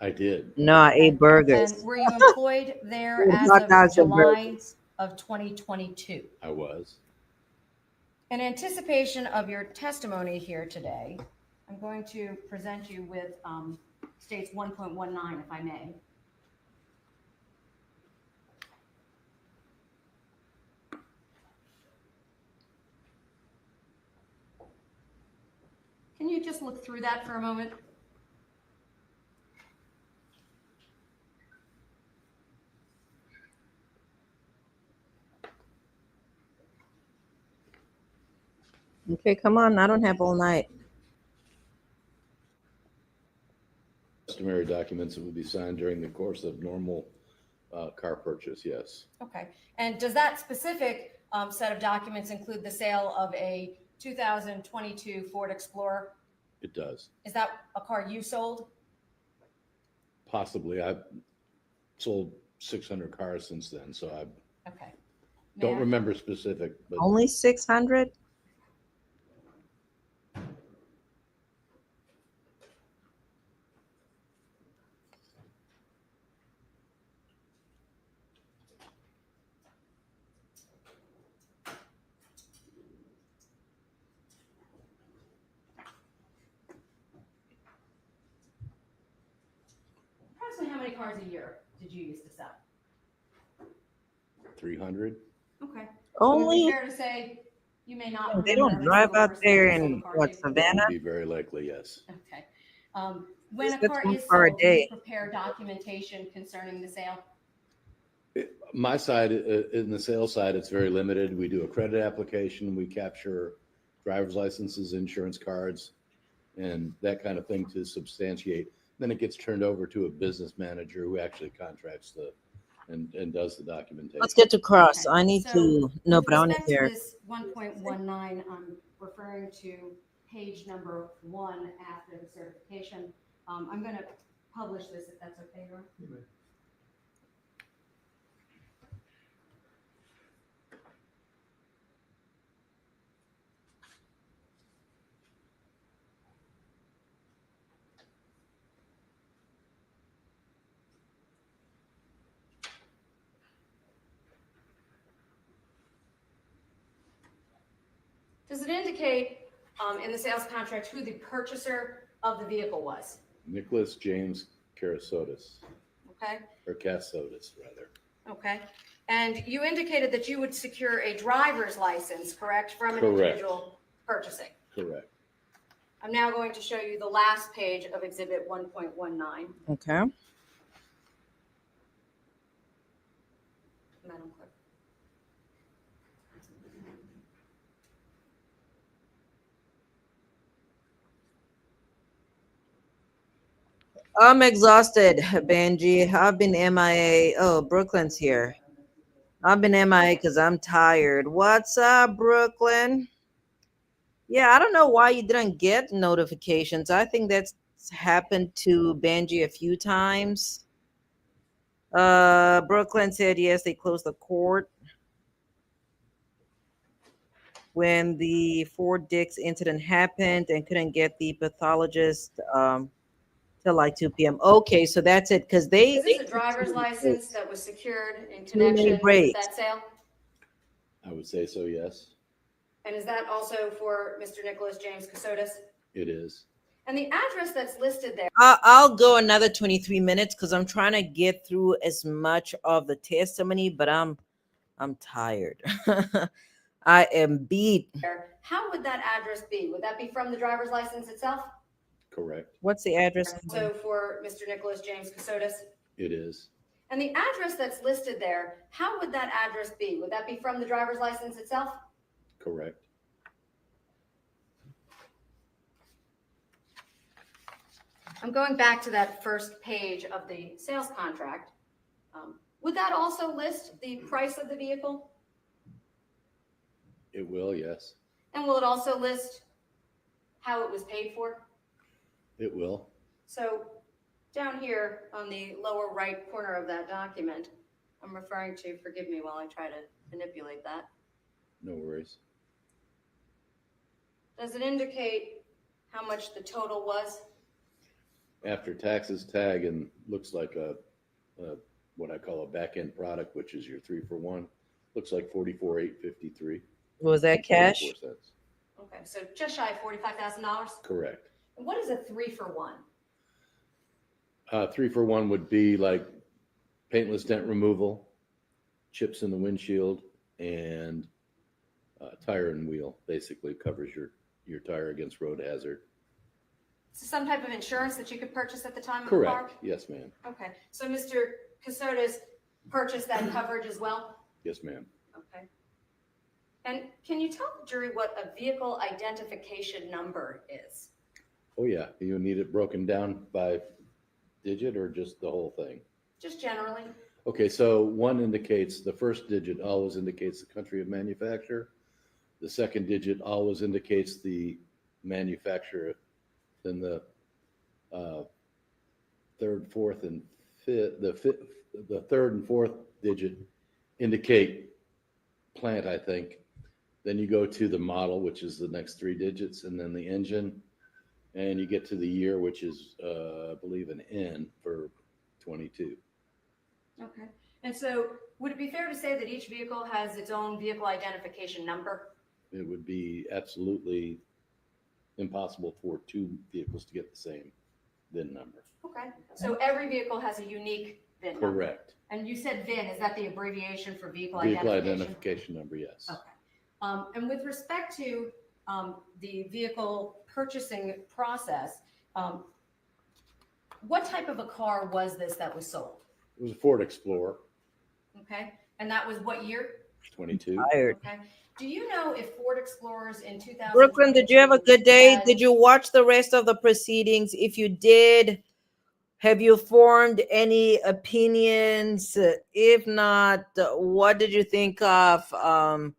Speaker 10: I did.
Speaker 1: no, I ate burgers.
Speaker 3: And were you employed there as
Speaker 1: Hot
Speaker 3: of
Speaker 1: dogs and
Speaker 3: July
Speaker 1: burgers.
Speaker 3: of 2022?
Speaker 10: I was.
Speaker 3: In anticipation of your testimony here today, I'm going to present you with states 1.19, if I may. Can you just look through that for a moment?
Speaker 1: Okay, come on. I don't have all night.
Speaker 10: Customary documents that would be signed during the course of normal car purchase, yes.
Speaker 3: Okay. And does that specific set of documents include the sale of a 2022 Ford Explorer?
Speaker 10: It does.
Speaker 3: Is that a car you sold?
Speaker 10: Possibly. I've sold 600 cars since then, so I
Speaker 3: Okay. May
Speaker 10: don't
Speaker 3: I-
Speaker 10: remember specific, but
Speaker 1: Only 600?
Speaker 3: Approximately how many cars a year did you used to sell?
Speaker 10: 300.
Speaker 3: Okay. So would it be
Speaker 1: Only?
Speaker 3: fair to say you may not
Speaker 1: They
Speaker 3: remember
Speaker 1: don't
Speaker 3: every
Speaker 1: drive
Speaker 3: single
Speaker 1: out
Speaker 3: person
Speaker 1: there
Speaker 3: that you sold a
Speaker 1: in,
Speaker 3: car
Speaker 1: what,
Speaker 3: to?
Speaker 10: That
Speaker 1: Savannah?
Speaker 10: would be very likely, yes.
Speaker 3: Okay. When a
Speaker 1: That's
Speaker 3: car
Speaker 1: one
Speaker 3: is
Speaker 1: car a
Speaker 3: sold, do you
Speaker 1: day.
Speaker 3: prepare documentation concerning the sale?
Speaker 10: My side, in the sales side, it's very limited. We do a credit application, we capture driver's licenses, insurance cards, and that kind of thing to substantiate. Then it gets turned over to a business manager who actually contracts and does the documentation.
Speaker 1: Let's get to cross.
Speaker 3: Okay,
Speaker 1: I need
Speaker 3: so
Speaker 1: to, no,
Speaker 3: with
Speaker 1: but I want to
Speaker 3: respect to
Speaker 1: hear.
Speaker 3: this 1.19, I'm referring to page number 1 after the certification. I'm going to publish this if that's okay, Ron? Does it indicate in the sales contract who the purchaser of the vehicle was?
Speaker 10: Nicholas James Karasotis,
Speaker 3: Okay,
Speaker 10: or Casotis, rather.
Speaker 3: okay. And you indicated that you would secure a driver's license, correct, from an
Speaker 10: Correct.
Speaker 3: individual purchasing.
Speaker 10: Correct.
Speaker 3: I'm now going to show you the last page of Exhibit 1.19.
Speaker 1: Okay.
Speaker 3: Madam Clerk.
Speaker 1: I'm exhausted, Benji. I've been MIA. Oh, Brooklyn's here. I've been MIA because I'm tired. What's up, Brooklyn? Yeah, I don't know why you didn't get notifications. I think that's happened to Benji a few times. Brooklyn said yes, they closed the court when the Fort Dix incident happened and couldn't get the pathologist till like 2 p.m. Okay, so that's it because they.
Speaker 3: Is this a driver's license that was secured in
Speaker 1: Too many
Speaker 3: connection with
Speaker 1: breaks.
Speaker 3: that sale?
Speaker 10: I would say so, yes.
Speaker 3: And is that also for Mr. Nicholas James Casotis?
Speaker 10: It is.
Speaker 3: And the address that's listed there,
Speaker 1: I'll go another 23 minutes because I'm trying to get through as much of the testimony, but I'm tired. I am beat.
Speaker 3: how would that address be? Would that be from the driver's license itself?
Speaker 10: Correct.
Speaker 1: What's the address?
Speaker 3: So for Mr. Nicholas James Casotis?
Speaker 10: It is.
Speaker 3: And the address that's listed there, how would that address be? Would that be from the driver's license itself?
Speaker 10: Correct.
Speaker 3: I'm going back to that first page of the sales contract. Would that also list the price of the vehicle?
Speaker 10: It will, yes.
Speaker 3: And will it also list how it was paid for?
Speaker 10: It will.
Speaker 3: So down here on the lower right corner of that document, I'm referring to, forgive me while I try to manipulate that.
Speaker 10: No worries.
Speaker 3: Does it indicate how much the total was?
Speaker 10: After taxes, tag, and looks like a what I call a back-end product, which is your 3-for-1. Looks like $44,853.
Speaker 1: Was that cash?
Speaker 10: 44 cents.
Speaker 3: Okay, so just shy of $45,000.
Speaker 10: Correct.
Speaker 3: And what is a 3-for-1?
Speaker 10: 3-for-1 would be like paintless dent removal, chips in the windshield, and tire and wheel. Basically covers your tire against road hazard.
Speaker 3: So some type of insurance that you could purchase at the time of the
Speaker 10: Correct.
Speaker 3: car?
Speaker 10: Yes, ma'am.
Speaker 3: Okay, so Mr. Casotis purchased that coverage as well?
Speaker 10: Yes, ma'am.
Speaker 3: Okay. And can you tell the jury what a vehicle identification number is?
Speaker 10: Oh, yeah. You need it broken down by digit or just the whole thing?
Speaker 3: Just generally?
Speaker 10: Okay, so one indicates, the first digit always indicates the country of manufacture. The second digit always indicates the manufacturer. Then the third, fourth, and fifth, the third and fourth digit indicate plant, I think. Then you go to the model, which is the next 3 digits, and then the engine, and you get to the year, which is, I believe, an N for 22.
Speaker 3: Okay. And so would it be fair to say that each vehicle has its own vehicle identification number?
Speaker 10: It would be absolutely impossible for 2 vehicles to get the same VIN number.
Speaker 3: Okay. So every vehicle has a unique VIN number?
Speaker 10: Correct.
Speaker 3: And you said VIN, is that the abbreviation for vehicle
Speaker 10: Vehicle
Speaker 3: identification?
Speaker 10: identification number, yes.
Speaker 3: Okay. And with respect to the vehicle purchasing process, what type of a car was this that was sold?
Speaker 10: It was a Ford Explorer,
Speaker 3: Okay. And that was what year?
Speaker 10: 22.
Speaker 1: Tired.
Speaker 3: Okay. Do you know if Ford Explorers in 2000?
Speaker 1: Brooklyn, did you have a good day? Did you watch the rest of the proceedings? If you did, have you formed any opinions? If not, what did you think of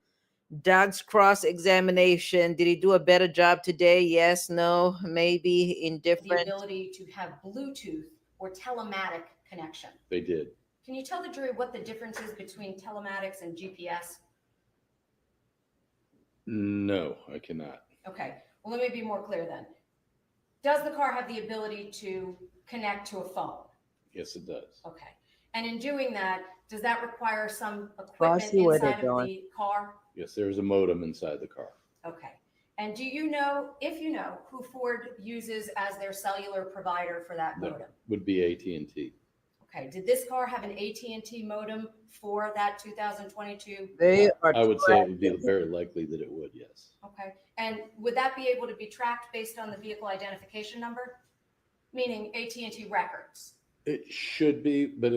Speaker 1: Doug's cross-examination? Did he do a better job today? Yes, no, maybe,
Speaker 3: the
Speaker 1: indifferent?
Speaker 3: ability to have Bluetooth or telematic connection?
Speaker 10: They did.
Speaker 3: Can you tell the jury what the difference is between telematics and GPS?
Speaker 10: No, I cannot.
Speaker 3: Okay, well, let me be more clear then. Does the car have the ability to connect to a phone?
Speaker 10: Yes, it does.
Speaker 3: Okay, and in doing that, does that require some
Speaker 1: Well, I
Speaker 3: equipment
Speaker 1: see where they're
Speaker 3: inside of
Speaker 1: going.
Speaker 3: the car?
Speaker 10: Yes, there is a modem inside the car.
Speaker 3: Okay, And do you know, if you know, who Ford uses as their cellular provider for that modem?
Speaker 10: That would be AT&T.
Speaker 3: Okay, did this car have an AT&T modem for that 2022?
Speaker 1: They are.
Speaker 10: I would say it would be very likely that it would, yes.
Speaker 3: Okay, and would that be able to be tracked based on the vehicle identification number? Meaning AT&T records?
Speaker 10: It should be, but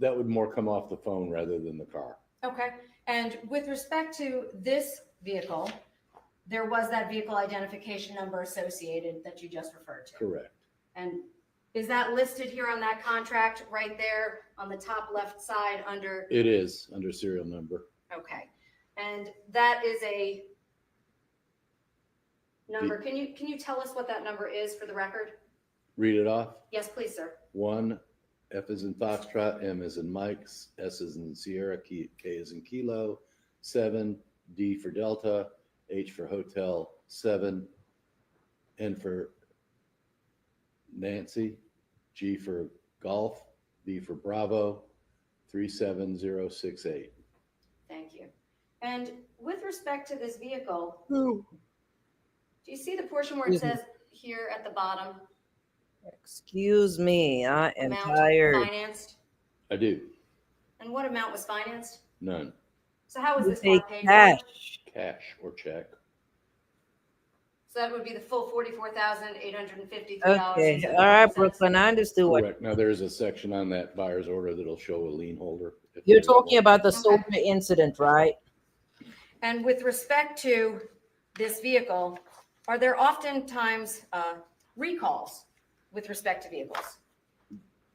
Speaker 10: that would more come off the phone rather than the car.
Speaker 3: Okay, and with respect to this vehicle, there was that vehicle identification number associated that you just referred to?
Speaker 10: Correct.
Speaker 3: And is that listed here on that contract right there on the top left side under?
Speaker 10: It is under serial number.
Speaker 3: Okay, and that is a number. Can you tell us what that number is for the record?
Speaker 10: Read it off.
Speaker 3: Yes, please, sir.
Speaker 10: 1, F is in Foxtrot, M is in Mike, S is in Sierra, K is in Kilo, 7, D for Delta, H for Hotel, 7, N for Nancy, G for Golf, B for Bravo, 37068.
Speaker 3: Thank you. And with respect to this vehicle,
Speaker 1: Who?
Speaker 3: do you see the portion where it says here at the bottom,
Speaker 1: Excuse me, I am
Speaker 3: amount
Speaker 1: tired.
Speaker 3: financed?
Speaker 10: I do.
Speaker 3: And what amount was financed?
Speaker 10: None.
Speaker 3: So how was
Speaker 1: You
Speaker 3: this
Speaker 1: pay
Speaker 3: car paid for?
Speaker 1: cash.
Speaker 10: Cash or check.
Speaker 3: So that would be the full $44,853.
Speaker 1: Okay, all right, Brooklyn, I understood what
Speaker 10: Correct. Now, there is a section on that buyer's order that'll show a lien holder.
Speaker 1: you're talking about. The soldier incident, right?
Speaker 3: And with respect to this vehicle, are there oftentimes recalls with respect to vehicles?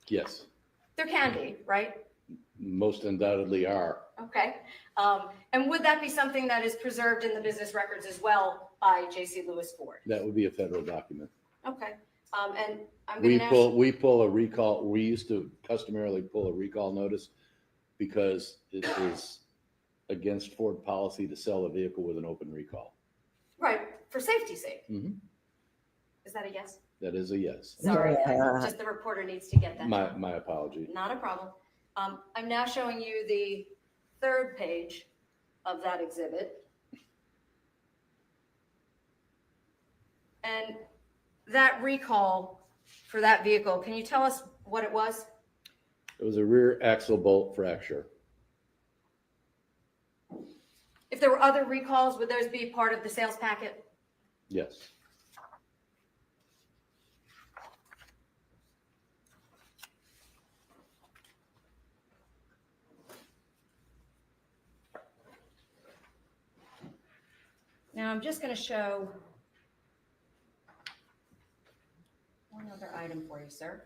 Speaker 10: Yes,
Speaker 3: There can be, right?
Speaker 10: most undoubtedly are.
Speaker 3: Okay. And would that be something that is preserved in the business records as well by J.C. Lewis Ford?
Speaker 10: That would be a federal document.
Speaker 3: Okay. And I'm
Speaker 10: We
Speaker 3: going to
Speaker 10: we pull a recall. We used to customarily pull a recall notice because it is against Ford policy to sell a vehicle with an open recall.
Speaker 3: right, for safety's sake.
Speaker 10: Mhm.
Speaker 3: Is that a yes?
Speaker 10: That is a yes.
Speaker 3: Sorry,
Speaker 1: Yeah.
Speaker 3: just the reporter needs to get that.
Speaker 10: My apology.
Speaker 3: Not a problem. I'm now showing you the third page of that exhibit. And that recall for that vehicle, can you tell us what it was?
Speaker 10: It was a rear axle bolt fracture.
Speaker 3: If there were other recalls, would those be part of the sales packet?
Speaker 10: Yes.
Speaker 3: Now, I'm just going to show one other item for you, sir.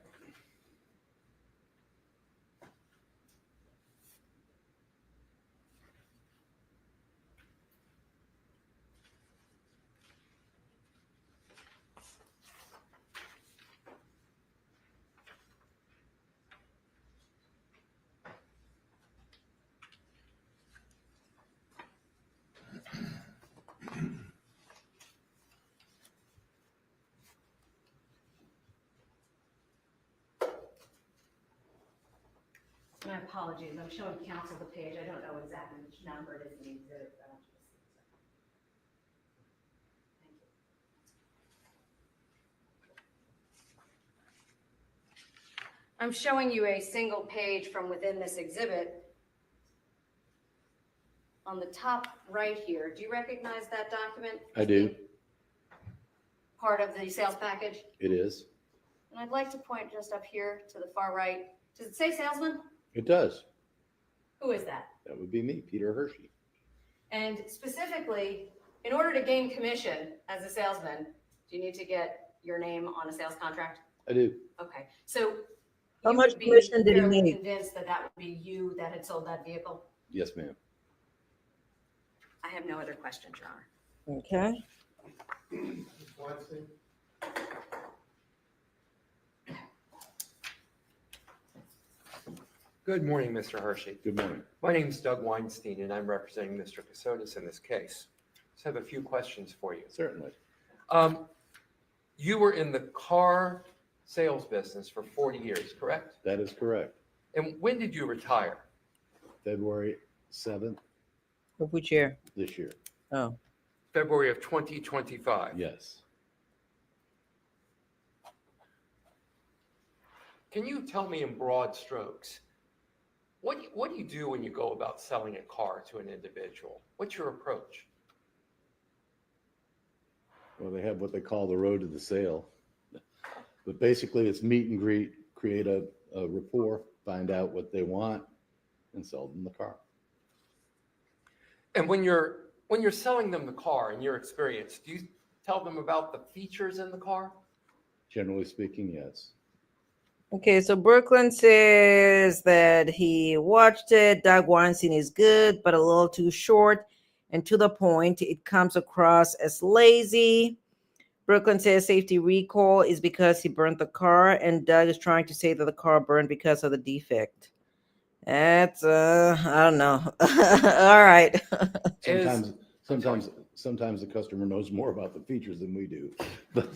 Speaker 3: My apologies, I'm showing council the page. I don't know exactly which number it is in the exhibit. But I'll just- Thank you. I'm showing you a single page from within this exhibit. On the top right here, do you recognize that document?
Speaker 10: I do.
Speaker 3: Part of the sales package?
Speaker 10: It is.
Speaker 3: And I'd like to point just up here to the far right. Does it say salesman?
Speaker 10: It does.
Speaker 3: Who is that?
Speaker 10: That would be me, Peter Hershey.
Speaker 3: And specifically, in order to gain commission as a salesman, do you need to get your name on a sales contract?
Speaker 10: I do.
Speaker 3: Okay, so
Speaker 1: How
Speaker 3: you
Speaker 1: much
Speaker 3: would be
Speaker 1: commission did he
Speaker 3: fairly
Speaker 1: need?
Speaker 3: convinced that that would be you that had sold that vehicle?
Speaker 10: Yes, ma'am.
Speaker 3: I have no other questions, Your Honor.
Speaker 1: Okay.
Speaker 4: Good morning, Mr. Hershey.
Speaker 10: Good morning.
Speaker 4: My name is Doug Weinstein, and I'm representing Mr. Casotis in this case. Just have a few questions for you.
Speaker 10: Certainly.
Speaker 4: You were in the car sales business for 40 years, correct?
Speaker 10: That is correct.
Speaker 4: And when did you retire?
Speaker 10: February 7th
Speaker 1: Of which year?
Speaker 10: this year.
Speaker 1: Oh,
Speaker 4: February of 2025.
Speaker 10: Yes.
Speaker 4: Can you tell me in broad strokes, what do you do when you go about selling a car to an individual? What's your approach?
Speaker 10: Well, they have what they call the road to the sale. But basically, it's meet and greet, create a rapport, find out what they want, and sell them the car.
Speaker 4: And when you're selling them the car, in your experience, do you tell them about the features in the car?
Speaker 10: Generally speaking, yes.
Speaker 1: Okay, so Brooklyn says that he watched it. Doug Weinstein is good, but a little too short and to the point. It comes across as lazy. Brooklyn says safety recall is because he burnt the car, and Doug is trying to say that the car burned because of the defect. That's I don't know. All right.
Speaker 10: Sometimes the customer knows more about the features than we do. But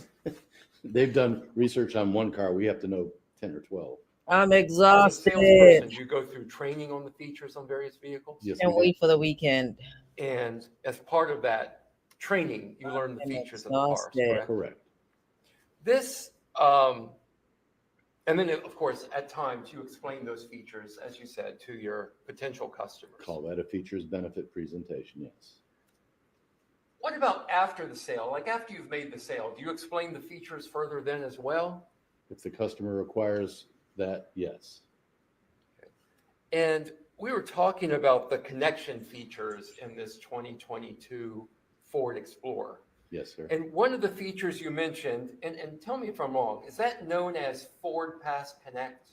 Speaker 10: they've done research on one car. We have to know 10 or 12.
Speaker 1: I'm
Speaker 4: As a
Speaker 1: exhausted.
Speaker 4: salesperson, do you go through training on the features on various vehicles?
Speaker 10: Yes,
Speaker 1: Can't
Speaker 10: we do.
Speaker 1: wait for the weekend.
Speaker 4: And as part of that training, you learn the
Speaker 1: I'm
Speaker 4: features of the cars,
Speaker 1: exhausted.
Speaker 4: correct?
Speaker 10: Correct.
Speaker 4: This, and then of course, at times you explain those features, as you said, to your potential customers.
Speaker 10: Call that a features benefit presentation, yes.
Speaker 4: What about after the sale? Like after you've made the sale, do you explain the features further then as well?
Speaker 10: If the customer requires that, yes.
Speaker 4: And we were talking about the connection features in this 2022 Ford Explorer.
Speaker 10: Yes, sir.
Speaker 4: And one of the features you mentioned, and tell me if I'm wrong, is that known as Ford Pass Connect?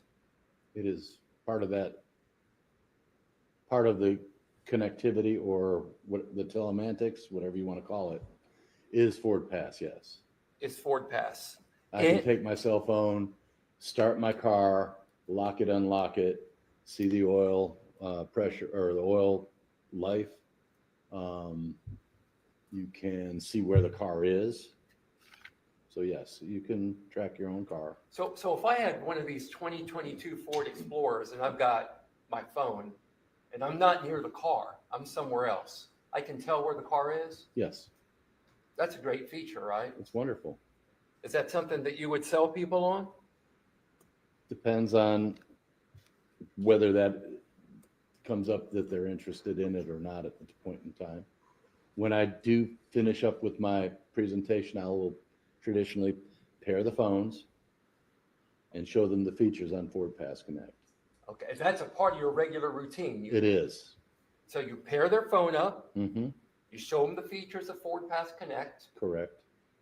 Speaker 10: It is part of that, part of the connectivity or what the telematics, whatever you want to call it, is Ford Pass, yes.
Speaker 4: Is Ford Pass.
Speaker 10: I can take my cell phone, start my car, lock it, unlock it, see the oil pressure or the oil life. You can see where the car is. So yes, you can track your own car.
Speaker 4: So if I had one of these 2022 Ford Explorers and I've got my phone and I'm not near the car, I'm somewhere else, I can tell where the car is?
Speaker 10: Yes,
Speaker 4: That's a great feature, right?
Speaker 10: it's wonderful.
Speaker 4: Is that something that you would sell people on?
Speaker 10: Depends on whether that comes up that they're interested in it or not at the point in time. When I do finish up with my presentation, I will traditionally pair the phones and show them the features on Ford Pass Connect.
Speaker 4: Okay, that's a part of your regular routine.
Speaker 10: It is.
Speaker 4: So you pair their phone up,
Speaker 10: Mm-hmm.
Speaker 4: you show them the features of Ford Pass Connect,
Speaker 10: Correct.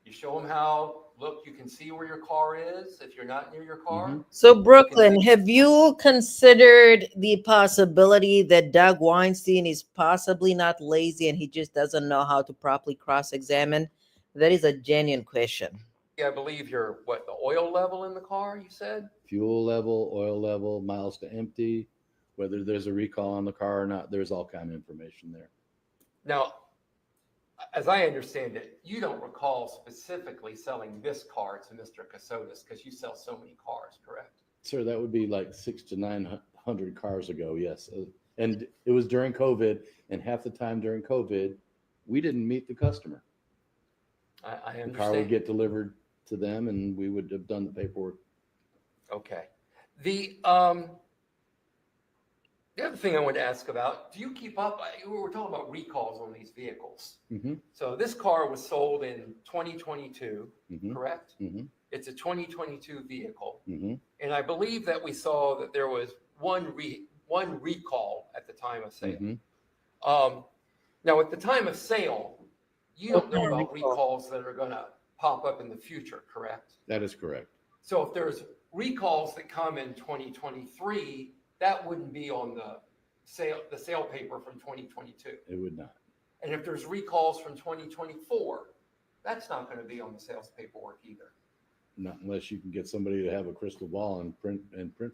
Speaker 4: you show them how, look, you can see where your car is if you're not near your car.
Speaker 10: Mhm.
Speaker 1: So, Brooklyn, have you considered the possibility that Doug Weinstein is possibly not lazy and he just doesn't know how to properly cross-examine? That is a genuine question.
Speaker 4: I believe the oil level in the car, you said?
Speaker 10: Fuel level, oil level, miles to empty, whether there's a recall on the car or not, there's all kind of information there.
Speaker 4: Now, as I understand it, you don't recall specifically selling this car to Mr. Casotis because you sell so many cars, correct?
Speaker 10: Sir, that would be like 600 to 900 cars ago, yes. And it was during COVID, and half the time during COVID, we didn't meet the customer.
Speaker 4: I
Speaker 10: The
Speaker 4: understand.
Speaker 10: car would get delivered to them, and we would have done the paperwork.
Speaker 4: Okay. The other thing I wanted to ask about, do you keep up? We were talking about recalls on these vehicles.
Speaker 10: Mm-hmm.
Speaker 4: So this car was sold in 2022,
Speaker 10: Mm-hmm.
Speaker 4: correct?
Speaker 10: Mm-hmm.
Speaker 4: It's a 2022 vehicle.
Speaker 10: Mm-hmm.
Speaker 4: And I believe that we saw that there was one recall at the time of sale.
Speaker 10: Mm-hmm.
Speaker 4: Now, at the time of sale, you don't know
Speaker 1: What kind of
Speaker 4: about recalls that are going to pop up in the future, correct?
Speaker 10: That is correct.
Speaker 4: So if there's recalls that come in 2023, that wouldn't be on the sale paper from 2022.
Speaker 10: It would not.
Speaker 4: And if there's recalls from 2024, that's not going to be on the sales paperwork either.
Speaker 10: Not unless you can get somebody to have a crystal ball and print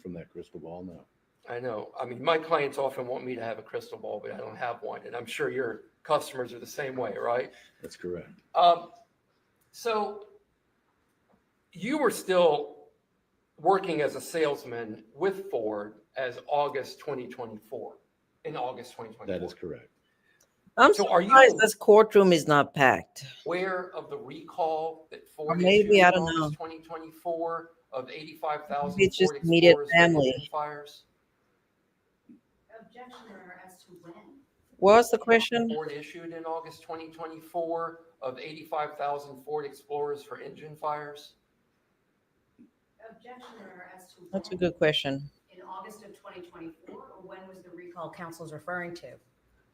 Speaker 10: from that crystal ball. No.
Speaker 4: I know. I mean, my clients often want me to have a crystal ball, but I don't have one. And I'm sure your customers are the same way, right?
Speaker 10: That's correct.
Speaker 4: So you were still working as a salesman with Ford as August 2024, in August 2024.
Speaker 10: That is correct.
Speaker 1: I'm
Speaker 4: So are you
Speaker 1: surprised this courtroom is not packed.
Speaker 4: aware of the recall that
Speaker 1: Or
Speaker 4: Ford
Speaker 1: maybe,
Speaker 4: issued
Speaker 1: I
Speaker 4: in
Speaker 1: don't know.
Speaker 4: August 2024 of
Speaker 1: Maybe
Speaker 4: 85,000
Speaker 1: it's just
Speaker 4: Ford
Speaker 1: immediate
Speaker 4: Explorers for
Speaker 1: family.
Speaker 4: engine fires?
Speaker 3: Objection, Your Honor, as to when?
Speaker 1: What's the question?
Speaker 4: Ford issued in August 2024 of 85,000 Ford Explorers for engine fires?
Speaker 3: Objection, Your Honor, as to
Speaker 1: That's a
Speaker 3: when?
Speaker 1: good question.
Speaker 3: In August of 2024, or when was the recall counsel's referring to?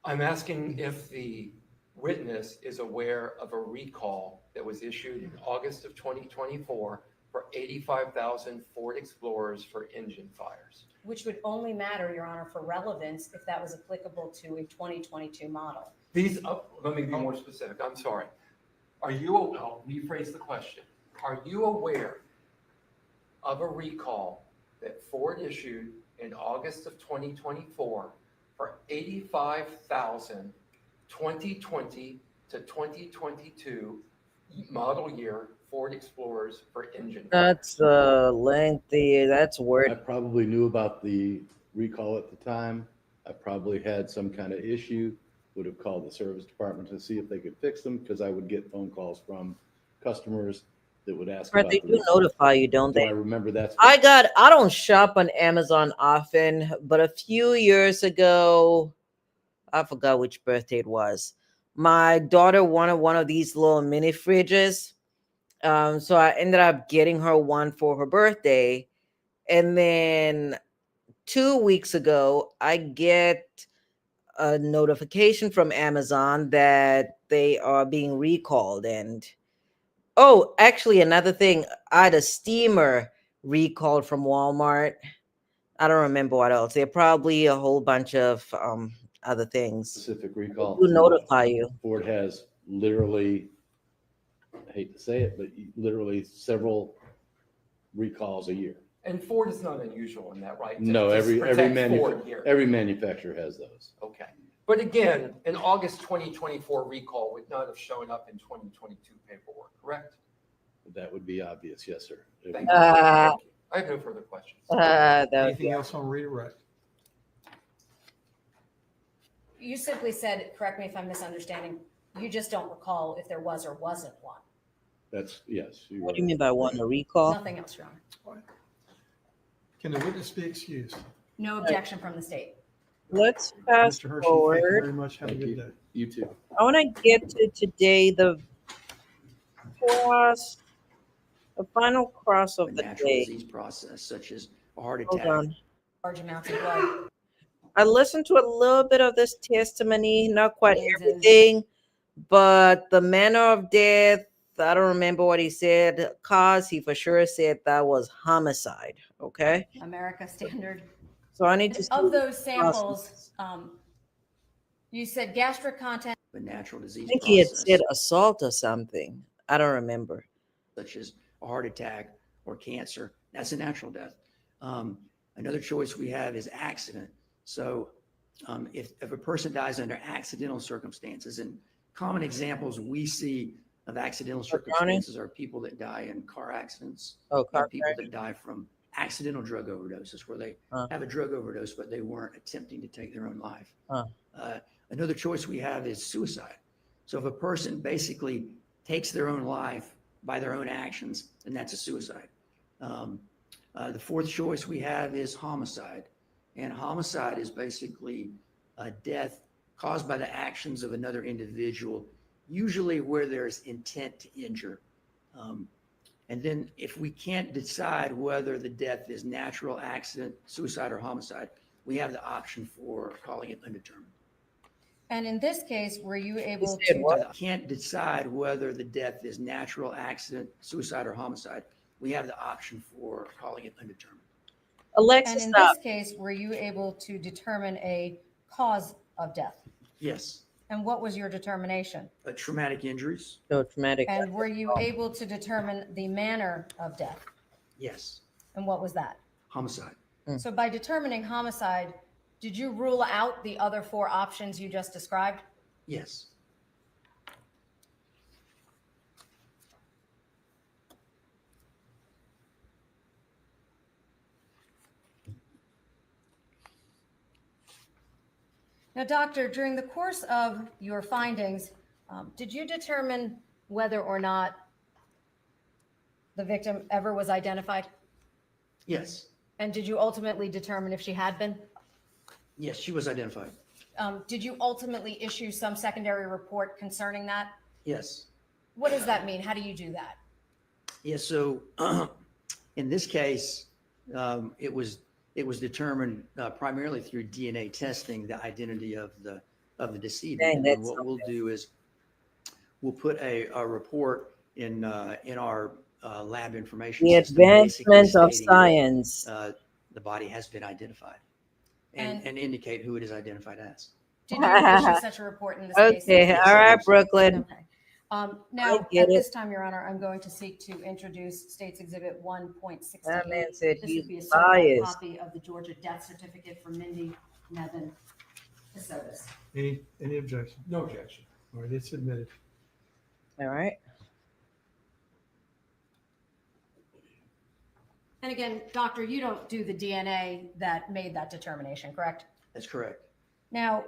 Speaker 4: I'm asking if the witness is aware of a recall that was issued in August of 2024 for 85,000 Ford Explorers for engine fires.
Speaker 3: Which would only matter, Your Honor, for relevance if that was applicable to a 2022 model.
Speaker 4: These, let me be more specific, I'm sorry. I'll rephrase the question. Are you aware of a recall that Ford issued in August of 2024 for 85,000 2020 to 2022 model year Ford Explorers for engine fires?
Speaker 1: That's lengthy. That's
Speaker 10: I
Speaker 1: word.
Speaker 10: probably knew about the recall at the time. I probably had some kind of issue, would have called the service department to see if they could fix them, because I would get phone calls from customers that would ask
Speaker 1: Or
Speaker 10: about
Speaker 1: they
Speaker 10: the
Speaker 1: do
Speaker 10: recall.
Speaker 1: notify you, don't
Speaker 10: So
Speaker 1: they?
Speaker 10: I remember that's.
Speaker 1: I don't shop on Amazon often, but a few years ago, I forgot which birthday it was. My daughter wanted one of these little mini fridges. So I ended up getting her one for her birthday. And then 2 weeks ago, I get a notification from Amazon that they are being recalled. And oh, actually, another thing, I had a steamer recalled from Walmart. I don't remember what else. There are probably a whole bunch of other things.
Speaker 10: Specific
Speaker 1: They
Speaker 10: recall.
Speaker 1: do notify you.
Speaker 10: Ford has literally, I hate to say it, but literally several recalls a year.
Speaker 4: And Ford is not unusual in that, right?
Speaker 10: No,
Speaker 4: To
Speaker 10: every
Speaker 4: protect Ford here.
Speaker 10: every manufacturer has those.
Speaker 4: Okay. But again, an August 2024 recall would not have shown up in 2022 paperwork, correct?
Speaker 10: That would be obvious, yes, sir.
Speaker 4: Thank you.
Speaker 1: Uh,
Speaker 4: Thank you. I have no further questions.
Speaker 1: that would
Speaker 2: Anything
Speaker 1: be-
Speaker 2: else on redirect?
Speaker 3: You simply said, correct me if I'm misunderstanding, you just don't recall if there was or wasn't one.
Speaker 10: That's, yes.
Speaker 1: What do you mean by one? A recall?
Speaker 3: Nothing else, Your Honor.
Speaker 2: Can the witness be excused?
Speaker 3: No objection from the state.
Speaker 1: Let's fast
Speaker 2: Mr. Hershey, thank you
Speaker 1: forward.
Speaker 2: very much. Have a
Speaker 10: Thank
Speaker 2: good
Speaker 10: you.
Speaker 2: day.
Speaker 10: You too.
Speaker 1: I want to get to today the final cross of
Speaker 11: a
Speaker 1: the
Speaker 11: natural
Speaker 1: day.
Speaker 11: disease process such as a heart
Speaker 1: Hold
Speaker 11: attack.
Speaker 1: on.
Speaker 3: Large amounts of blood.
Speaker 1: I listened to a little bit of this testimony, not quite
Speaker 3: Means is-
Speaker 1: everything, but the manner of death, I don't remember what he said. Cause he for sure said that was homicide. Okay.
Speaker 3: America standard.
Speaker 1: So I need to see
Speaker 3: Of those
Speaker 1: the
Speaker 3: samples,
Speaker 1: process.
Speaker 3: you said gastric content
Speaker 11: A natural
Speaker 1: I
Speaker 11: disease
Speaker 1: think he had
Speaker 11: process
Speaker 1: said assault or something. I don't remember.
Speaker 11: such as a heart attack or cancer. That's a natural death. Another choice we have is accident. So if a person dies under accidental circumstances, and common examples we see of accidental circumstances are people that die in car accidents,
Speaker 1: Oh,
Speaker 11: and
Speaker 1: car
Speaker 11: people
Speaker 1: crash.
Speaker 11: that die from accidental drug overdoses where they have a drug overdose, but they weren't attempting to take their own life. Another choice we have is suicide. So if a person basically takes their own life by their own actions, then that's a suicide. The fourth choice we have is homicide. And homicide is basically a death caused by the actions of another individual, usually where there's intent to injure. And then if we can't decide whether the death is natural, accident, suicide, or homicide, we have the option for calling it undetermined.
Speaker 3: And in this case, were you able
Speaker 1: said
Speaker 3: to?
Speaker 1: what?
Speaker 11: Can't decide whether the death is natural, accident, suicide, or homicide. We have the option for calling it undetermined.
Speaker 1: Alexa,
Speaker 3: And in
Speaker 1: stop.
Speaker 3: this case, were you able to determine a cause of death?
Speaker 11: Yes.
Speaker 3: And what was your determination?
Speaker 11: Traumatic injuries?
Speaker 1: No traumatic.
Speaker 3: And were you able to determine the manner of death?
Speaker 11: Yes.
Speaker 3: And what was that?
Speaker 11: Homicide.
Speaker 3: So by determining homicide, did you rule out the other four options you just described?
Speaker 11: Yes.
Speaker 3: Now, doctor, during the course of your findings, did you determine whether or not the victim ever was identified?
Speaker 11: Yes,
Speaker 3: And did you ultimately determine if she had been?
Speaker 11: yes, she was identified.
Speaker 3: Did you ultimately issue some secondary report concerning that?
Speaker 11: Yes.
Speaker 3: What does that mean? How do you do that?
Speaker 11: Yeah, so in this case, it was determined primarily through DNA testing, the identity of the decedent.
Speaker 1: Dang,
Speaker 11: And then
Speaker 1: that's
Speaker 11: what we'll do is we'll put a report in our lab information
Speaker 1: the
Speaker 11: system, basically
Speaker 1: advancement of
Speaker 11: stating that,
Speaker 1: science.
Speaker 11: the body has been identified and
Speaker 3: And-
Speaker 11: indicate who it is identified as.
Speaker 3: Did you issue such a report in this case?
Speaker 1: Okay,
Speaker 11: Yes,
Speaker 1: all
Speaker 11: I
Speaker 1: right,
Speaker 11: believe so.
Speaker 1: Brooklyn.
Speaker 3: Okay. Now,
Speaker 1: get
Speaker 3: at
Speaker 1: it.
Speaker 3: this time, Your Honor, I'm going to seek to introduce State's Exhibit 1.68.
Speaker 1: That man said
Speaker 3: This
Speaker 1: he's
Speaker 3: would be a certified
Speaker 1: biased.
Speaker 3: copy of the Georgia death certificate for Mindy Nevin Casotis.
Speaker 2: Any objection?
Speaker 6: No objection.
Speaker 2: All right, it's admitted.
Speaker 1: All right.
Speaker 3: And again, doctor, you don't do the DNA that made that determination, correct?
Speaker 11: That's correct.
Speaker 3: Now,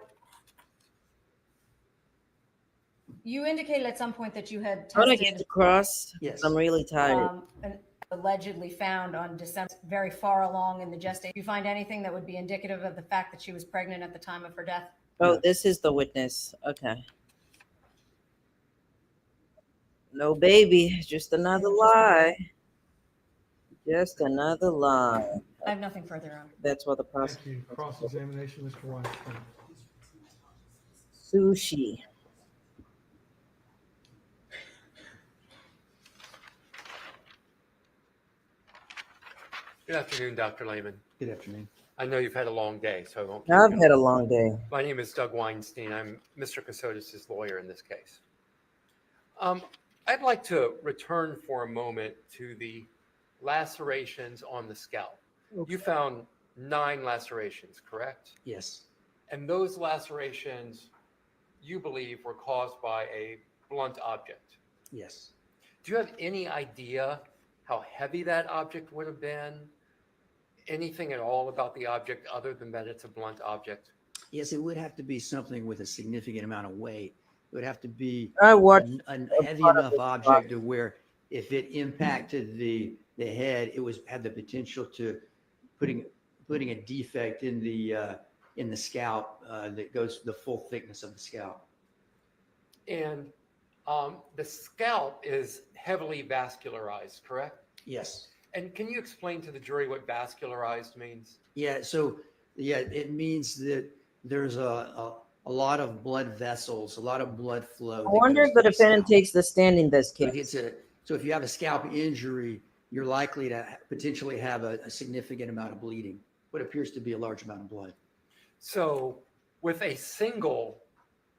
Speaker 3: you indicated at some point that you had
Speaker 1: I'm gonna get
Speaker 3: tested
Speaker 1: the cross.
Speaker 11: Yes.
Speaker 1: I'm really tired.
Speaker 3: and allegedly found on December, very far along in the gestation. Do you find anything that would be indicative of the fact that she was pregnant at the time of her death?
Speaker 1: Oh,
Speaker 11: No.
Speaker 1: this is the witness. Okay. No baby, just another lie. Just another lie.
Speaker 3: I have nothing further on.
Speaker 1: That's what the
Speaker 2: Thank
Speaker 1: prosecutor.
Speaker 2: you. Cross-examination, Mr. Weinstein.
Speaker 1: Sushi.
Speaker 12: Good afternoon, Dr. Lehman.
Speaker 11: Good afternoon.
Speaker 12: I know you've had a long day, so I won't keep
Speaker 1: I've
Speaker 12: you
Speaker 1: had a
Speaker 12: long.
Speaker 1: long day.
Speaker 12: My name is Doug Weinstein. I'm Mr. Casotis' lawyer in this case. I'd like to return for a moment to the lacerations on the scalp. You found 9 lacerations, correct?
Speaker 11: Yes.
Speaker 12: And those lacerations, you believe, were caused by a blunt object.
Speaker 11: Yes.
Speaker 12: Do you have any idea how heavy that object would have been? Anything at all about the object other than that it's a blunt object?
Speaker 11: Yes, it would have to be something with a significant amount of weight. It would have to be
Speaker 1: I watched
Speaker 11: a
Speaker 1: a
Speaker 11: heavy
Speaker 1: part of
Speaker 11: enough
Speaker 1: this
Speaker 11: object to where if it impacted the head, it had the potential to putting a defect in the scalp that goes the full thickness of the scalp.
Speaker 12: And the scalp is heavily vascularized, correct?
Speaker 11: Yes.
Speaker 12: And can you explain to the jury what vascularized means?
Speaker 11: Yeah. So yeah, it means that there's a lot of blood vessels, a lot of blood flow.
Speaker 1: I wonder if the defendant takes the stand in this case.
Speaker 11: So if you have a scalp injury, you're likely to potentially have a significant amount of bleeding, what appears to be a large amount of blood.
Speaker 12: So with a single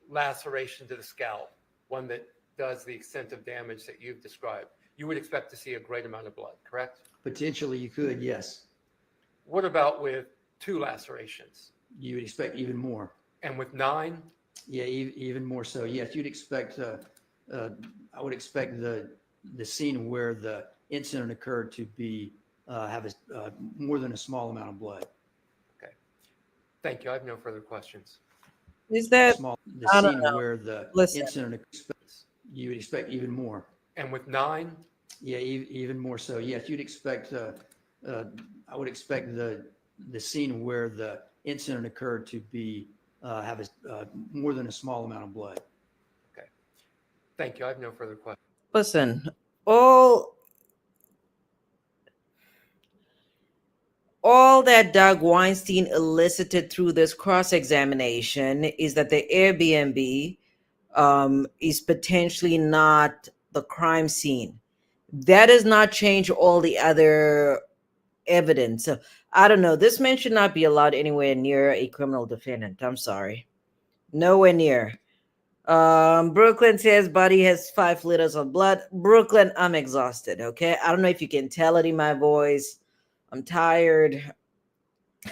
Speaker 12: laceration to the scalp, one that does the extent of damage that you've described, you would expect to see a great amount of blood, correct?
Speaker 11: Potentially you could, yes.
Speaker 12: What about with 2 lacerations?
Speaker 11: You would expect even more.
Speaker 12: And with 9?
Speaker 11: Yeah, even more so. Yes, you'd expect, I would expect the scene where the incident occurred to be, have more than a small amount of blood.
Speaker 12: Okay. Thank you. I have no further questions.
Speaker 1: Is that
Speaker 11: The
Speaker 1: I don't
Speaker 11: scene
Speaker 1: know.
Speaker 11: where the
Speaker 1: Listen.
Speaker 11: incident occurred, you would expect even more.
Speaker 12: And with 9?
Speaker 11: Yeah, even more so. Yes, you'd expect, I would expect the scene where the incident occurred to be, have more than a small amount of blood.
Speaker 12: Okay. Thank you. I have no further questions.
Speaker 1: Listen, all that Doug Weinstein elicited through this cross-examination is that the Airbnb is potentially not the crime scene. That does not change all the other evidence. So, I don't know. This man should not be allowed anywhere near a criminal defendant. I'm sorry. Nowhere near. Brooklyn says body has 5 liters of blood. Brooklyn, I'm exhausted. Okay. I don't know if you can tell it in my voice. I'm tired.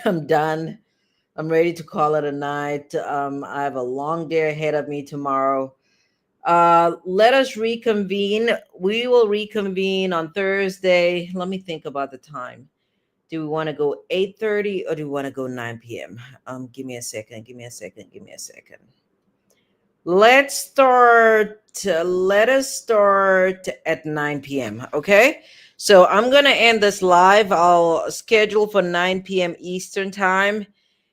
Speaker 1: I'm done. I'm ready to call it a night. I have a long day ahead of me tomorrow. Let us reconvene. We will reconvene on Thursday. Let me think about the time. Do we want to go 8:30 or do we want to go 9 p.m.? Give me a second. Let us start at 9 p.m. Okay. So I'm going to end this live. I'll schedule for 9 p.m. Eastern time,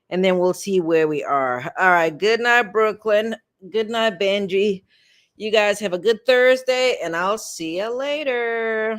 Speaker 1: and then we'll see where we are. All right. Good night, Brooklyn. Good night, Benji. You guys have a good Thursday, and I'll see you later.